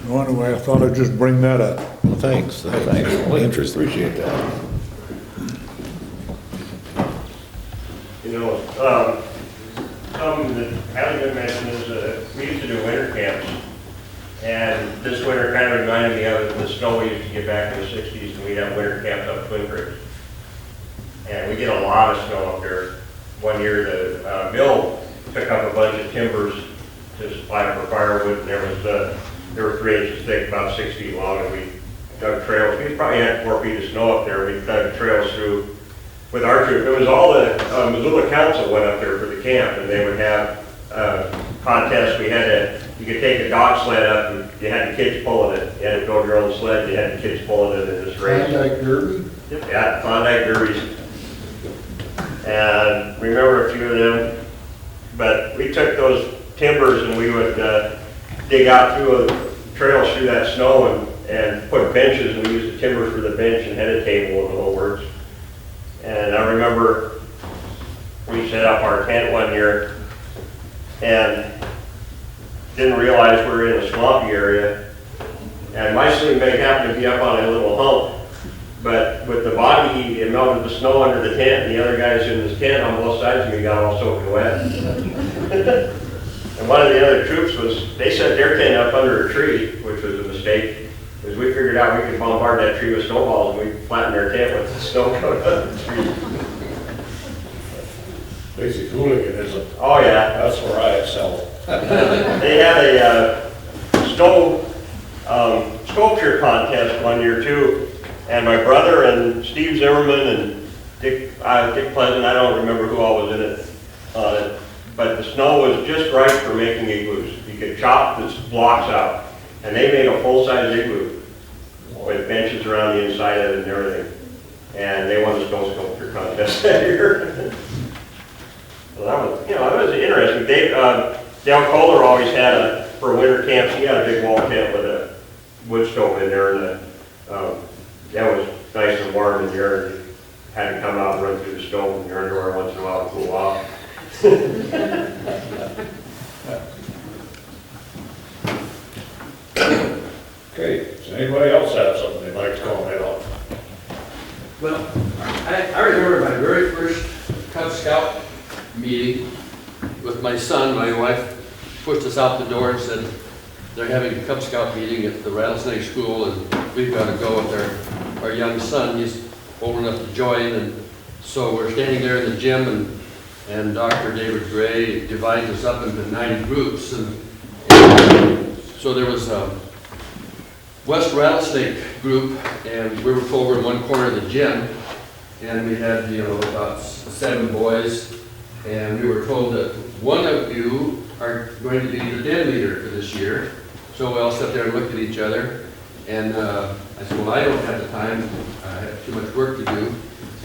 So anyway, I thought I'd just bring that up. Well, thanks. Thanks. Interesting. Appreciate that. You know, something that hasn't been mentioned is we used to do winter camps. And this winter kind of reminded me of the snow we used to get back in the 60s, and we'd have winter camps up Twin Creek. And we get a lot of snow up there. One year the mill took up a bunch of timbers to supply for firewood, and there were 3 inches thick, about 6 feet long, and we dug trails. We probably had 4 feet of snow up there. We dug trails through with our troop. It was all the Missoula Council went up there for the camp, and they would have contests. You could take a dog sled up, and you had the kids pulling it. You had to build your own sled, you had the kids pulling it in this race. Klondike Derby? Yeah, Klondike Derbies. And remember a few of them. But we took those timbers and we would dig out through trails through that snow and put benches, and we used the timber for the bench and had a table and the whole works. And I remember we set up our tent one year and didn't realize we were in a swampy area. And my sleeping bag happened to be up on a little hump, but with the body heat, it melted the snow under the tent, and the other guys in this tent on both sides of me got all soaking wet. And one of the other troops they set their tent up under a tree, which was a mistake, because we figured out we could bombard that tree with snowballs, and we flattened their tent with the snow coming up the tree. Basic hooligan, isn't it? Oh yeah. That's where I excel. They had a sculpture contest one year too, and my brother and Steve Zimmerman and Dick Pleasant, I don't remember who all was in it, but the snow was just right for making igloos. You could chop the blocks out, and they made a full-size igloo with benches around the inside of it and everything. And they won the snow sculpture contest that year. So that was, that was interesting. Dale Kohler always had for winter camps, he had a big wall tent with a wood stove in there, and that was nice and warm in there. had to come out and run through the stove in your underwear once in a while to cool off. Okay, does anybody else have something they'd like to comment on? Well, I remember my very first Cub Scout meeting with my son. My wife pushed us out the door and said, they're having a Cub Scout meeting at the Rattlesnake School, and we've got to go with our young son. He's old enough to join, and so we're standing there in the gym, and Dr. David Gray divides us up into 9 groups, and so there was a West Rattlesnake group, and we were over in one corner of the gym, and we had, about 7 boys, and we were told that one of you are going to be the den leader for this year. So we all sat there and looked at each other, and I said, well, I don't have the time, I have too much work to do.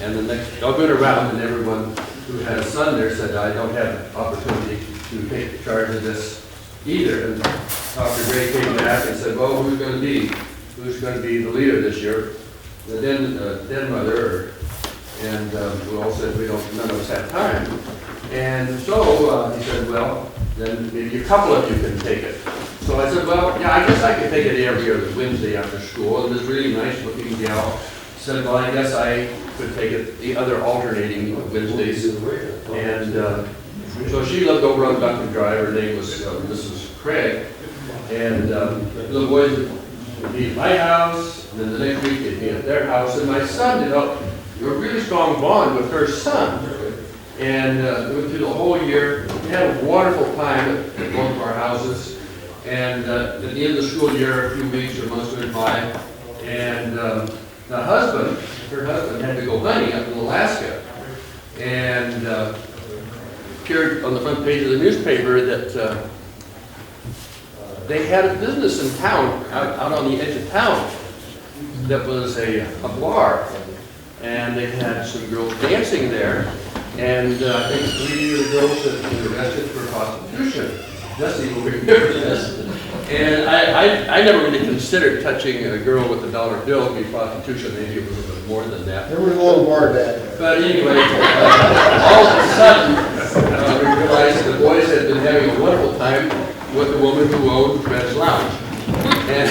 And the next, I went around, and everyone who had a son there said, I don't have the opportunity to take charge of this either. And Dr. Gray came back and said, well, who's going to be the leader this year? The den mother, and we all said, none of us have time. And so he said, well, then maybe a couple of you can take it. So I said, well, yeah, I guess I could take it every other Wednesday after school. And this really nice looking gal said, well, I guess I could take it the other alternating Wednesdays. And so she lived over on Duncan Drive. Her name was Mrs. Craig. And the boys would be at my house, and then the next week they'd be at their house. And my son developed a really strong bond with her son. And we went through the whole year. We had a wonderful time at both of our houses. And at the end of the school year, a few weeks or months went by, and her husband had to go hunting up in Alaska. And appeared on the front page of the newspaper that they had a business in town, out on the edge of town, that was a bar. And they had some girls dancing there. And I think 3 of the girls had been arrested for prostitution. Jesse will remember this. And I never really considered touching a girl with a dollar bill to be prostitution. Maybe it was a little more than that. There was a little more of that. But anyway, all of a sudden, we realized the boys had been having a wonderful time with the woman who owned Red's Lounge. And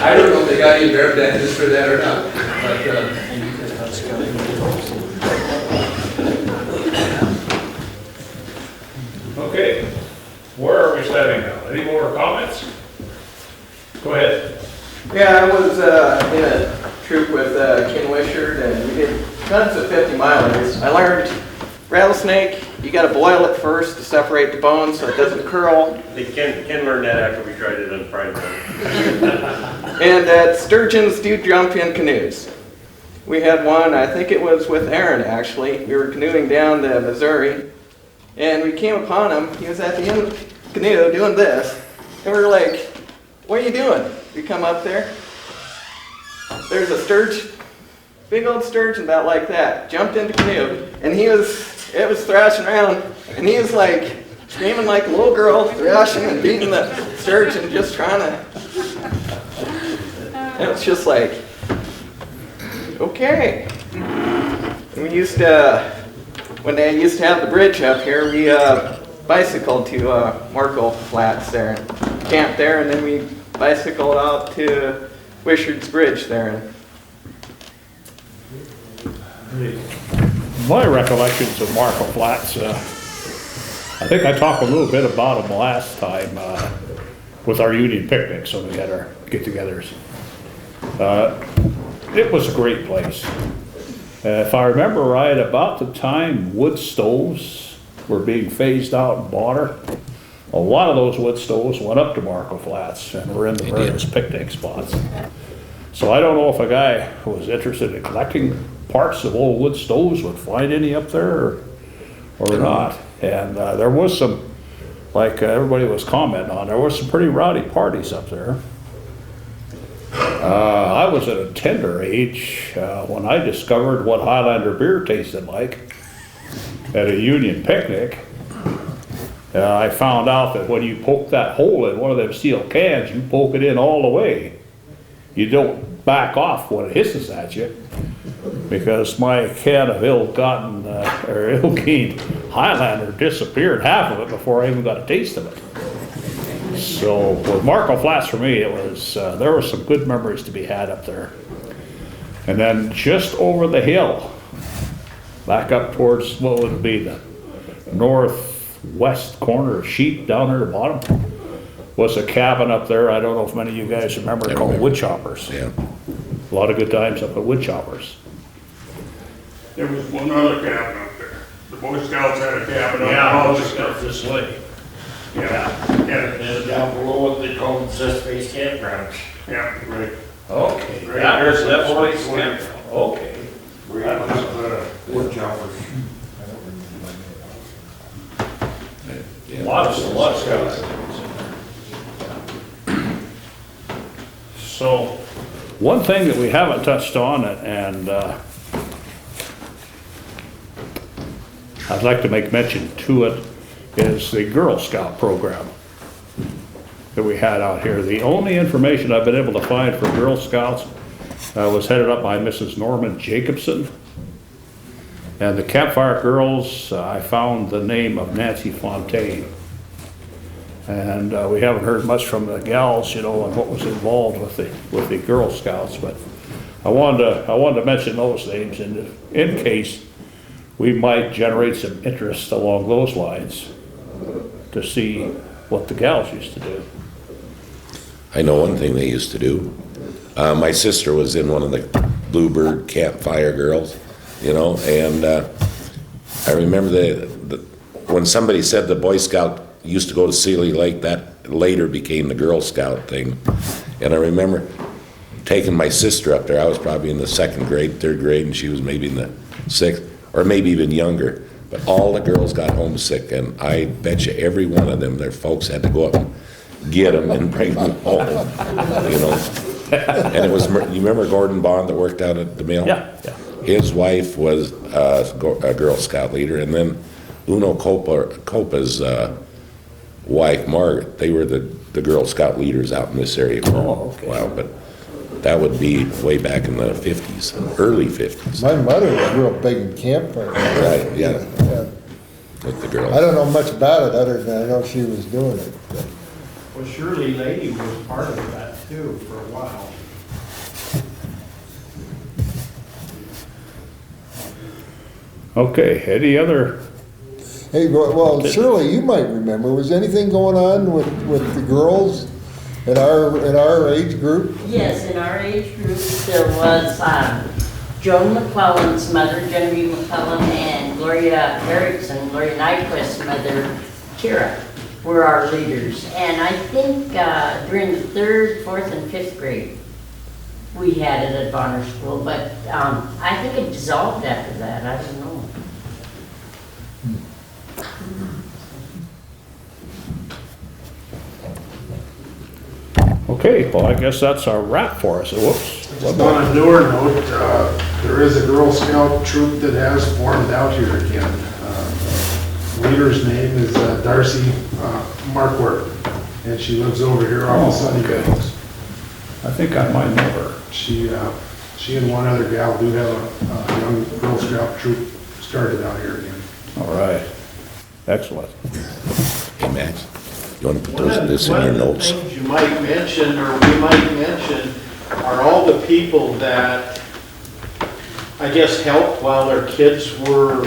I don't know if they got any bear badges for that or not. But, Okay, where are we standing now? Any more comments? Go ahead. Yeah, I was in a troop with Ken Wishart, and we did tons of 50 milers. I learned rattlesnake, you got to boil it first to separate the bones so it doesn't curl. Ken learned that after we tried it on Friday night. And that sturgeons do jump in canoes. We had one, I think it was with Aaron actually. We were canoeing down the Missouri, and we came upon him. He was at the end of the canoe doing this, and we were like, what are you doing? We come up there. There's a sturgeon, big old sturgeon about like that, jumped into canoe, and it was thrashing around, and he was like screaming like a little girl, thrashing and beating the sturgeon, just trying to. It was just like, okay. And we used to, when they used to have the bridge up here, we bicycled to Marco Flats there, and camped there, and then we bicycled out to Wishart's Bridge there. My recollections of Marco Flats, I think I talked a little bit about them last time with our union picnics when we had our get-togethers. It was a great place. If I remember right, about the time wood stoves were being phased out in Bonner, a lot of those wood stoves went up to Marco Flats and were in the various picnic spots. So I don't know if a guy who was interested in collecting parts of old wood stoves would find any up there or not. And there was some, like everybody was commenting on, there was some pretty rowdy parties up there. I was at a tender age when I discovered what Highlander beer tasted like at a union picnic. I found out that when you poke that hole in one of them steel cans, you poke it in all the way. You don't back off when it hisses at you, because my can of ill-gotten, or ill-gained Highlander disappeared, half of it, before I even got a taste of it. So with Marco Flats, for me, it was, there were some good memories to be had up there. And then just over the hill, back up towards, what would it be, the northwest corner of Sheep down there at the bottom, was a cabin up there. I don't know if many of you guys remember, called Woodchoppers. Yeah. A lot of good times up at Woodchoppers. There was one other cabin up there. The Boy Scouts had a cabin up. Yeah, on Boy the Scouts this way. Yeah. And down below what they call the Zest-based campgrounds. Yeah, right. Okay. Right. That was that place campground. Okay. That was wood choppers. Lots of scouts. So, one thing that we haven't touched on, and I'd like to make mention to it, is the Girl Scout program that we had out here. The only information I've been able to find for Girl Scouts was headed up by Mrs. Norman Jacobson. And the Campfire Girls, I found the name of Nancy Fontaine. And we haven't heard much from the gals, you know, on what was involved with the Girl Scouts. But I wanted to mention those names in case we might generate some interest along those lines to see what the gals used to do. I know one thing they used to do. My sister was in one of the Bluebird Campfire Girls, you know, and I remember when somebody said the Boy Scout used to go to Sealy Lake, that later became the Girl Scout thing. And I remember taking my sister up there. I was probably in the 2nd grade, 3rd grade, and she was maybe in the 6th, or maybe even younger. But all the girls got homesick, and I bet you every one of them, their folks had to go up and get them and bring them home, you know. And it was, you remember Gordon Bond that worked out at the mill? Yeah, yeah. His wife was a Girl Scout leader, and then Uno Copa's wife, Margaret, they were the Girl Scout leaders out in this area for a while, but that would be way back in the 50s, early 50s. My mother was real big in campfire. Right, yeah, Yeah. with the girls. I don't know much about it other than I know she was doing it. Well, Shirley Lady was part of that too for a while. Okay, any other? Hey, well, Shirley, you might remember, was anything going on with the girls in our age group? Yes, in our age group, there was Joan McClellan's mother, Genevieve McClellan, and Gloria Erickson, Gloria Nyquist's mother, Kira, were our leaders. And I think during the 3rd, 4th, and 5th grade, we had it at Bonner School, but I think it dissolved after that, I don't know. Okay, well, I guess that's our wrap for us. Whoops. On a newer note, there is a Girl Scout troop that has formed out here again. Leader's name is Darcy Markworth, and she lives over here on Sunny Banks. I think I might know her. She and one other gal do have a young Girl Scout troop started out here again. All right, excellent. Hey, Max, you want to put this in your notes? One of the things you might mention, or we might mention, are all the people that, I guess, helped while their kids were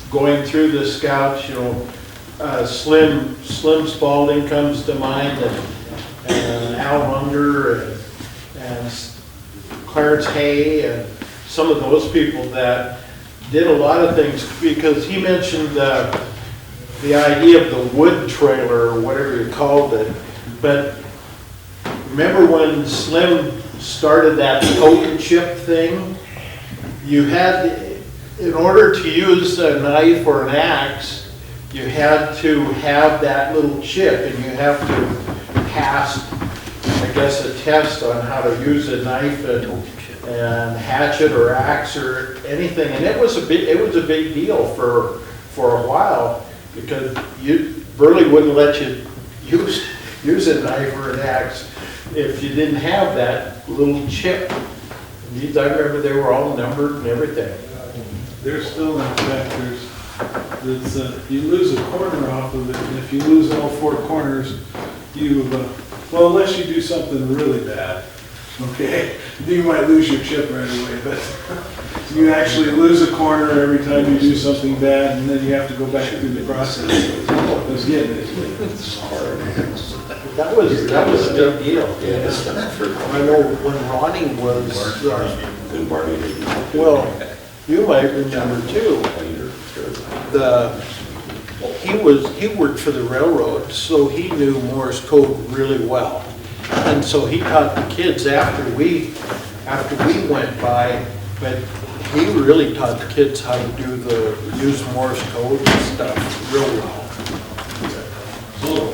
going through the Scouts. You know, Slim Spalding comes to mind, and Al Unger, and Clarence Hay, and some of those people that did a lot of things, because he mentioned the idea of the wood trailer, or whatever you called it. But remember when Slim started that poke and chip thing? You had, in order to use a knife or an axe, you had to have that little chip, and you have to pass, I guess, a test on how to use a knife and hatchet or axe or anything. And it was a big deal for a while, because Burley wouldn't let you use a knife or an axe. if you didn't have that little chip. These, I remember they were all numbered and everything. There's still in effect, you lose a corner off of it, and if you lose all 4 corners, well, unless you do something really bad, okay? Then you might lose your chip right away, but you actually lose a corner every time you do something bad, and then you have to go back through the process of getting it. That was a big deal. I know when Ronnie was, well, you might remember too, he worked for the railroad, so he knew Morse code really well. And so he taught the kids after we went by, but he really taught the kids how to use Morse code and stuff real well.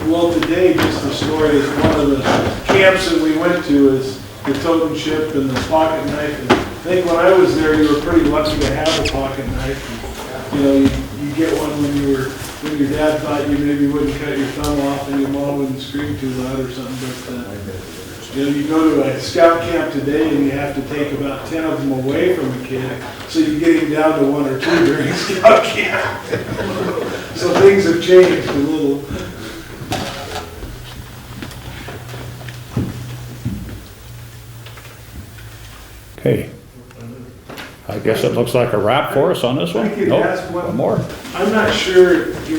Well, today, just the story is one of the camps that we went to is the totem chip and the pocket knife. And I think when I was there, you were pretty lucky to have a pocket knife. And, you get one when your dad thought you maybe wouldn't cut your thumb off and your mom wouldn't scream too loud or something. But you go to a scout camp today and you have to take about 10 of them away from a kid, so you get him down to 1 or 2 during scout camp. So things have changed a little. Okay. I guess it looks like a wrap for us on this one. I could Nope, ask one more. I'm not sure, we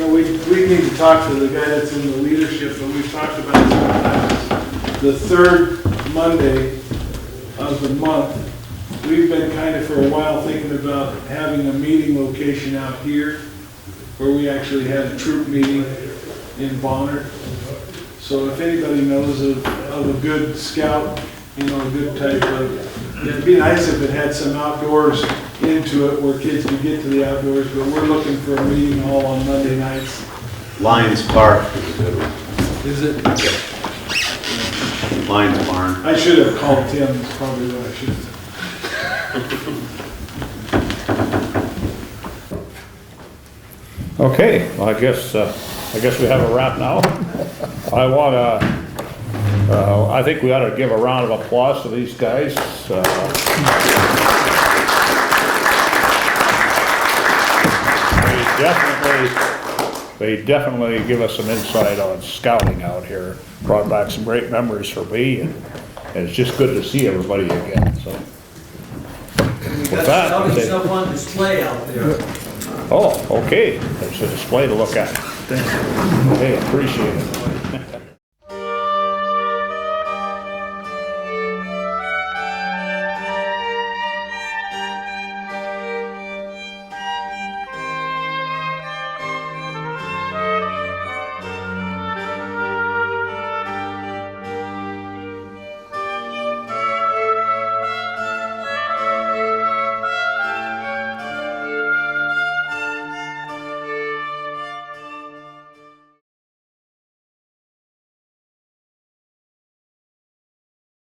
need to talk to the guy that's in the leadership, but we've talked about the 3rd Monday of the month. We've been kind of for a while thinking about having a meeting location out here where we actually had a troop meeting in Bonner. So if anybody knows of a good scout, a good type of, it'd be nice if it had some outdoors into it where kids could get to the outdoors, but we're looking for a meeting hall on Monday nights. Lions Park is a good one. Is it? Lions Barn. I should have called Tim, is probably what I should have done. Okay, well, I guess we have a wrap now. I think we ought to give a round of applause to these guys. They definitely give us some insight on scouting out here. Brought back some great memories for me, and it's just good to see everybody again. So, We got scouting stuff on display out there. Oh, okay. There's a display to look at. Hey, appreciate it.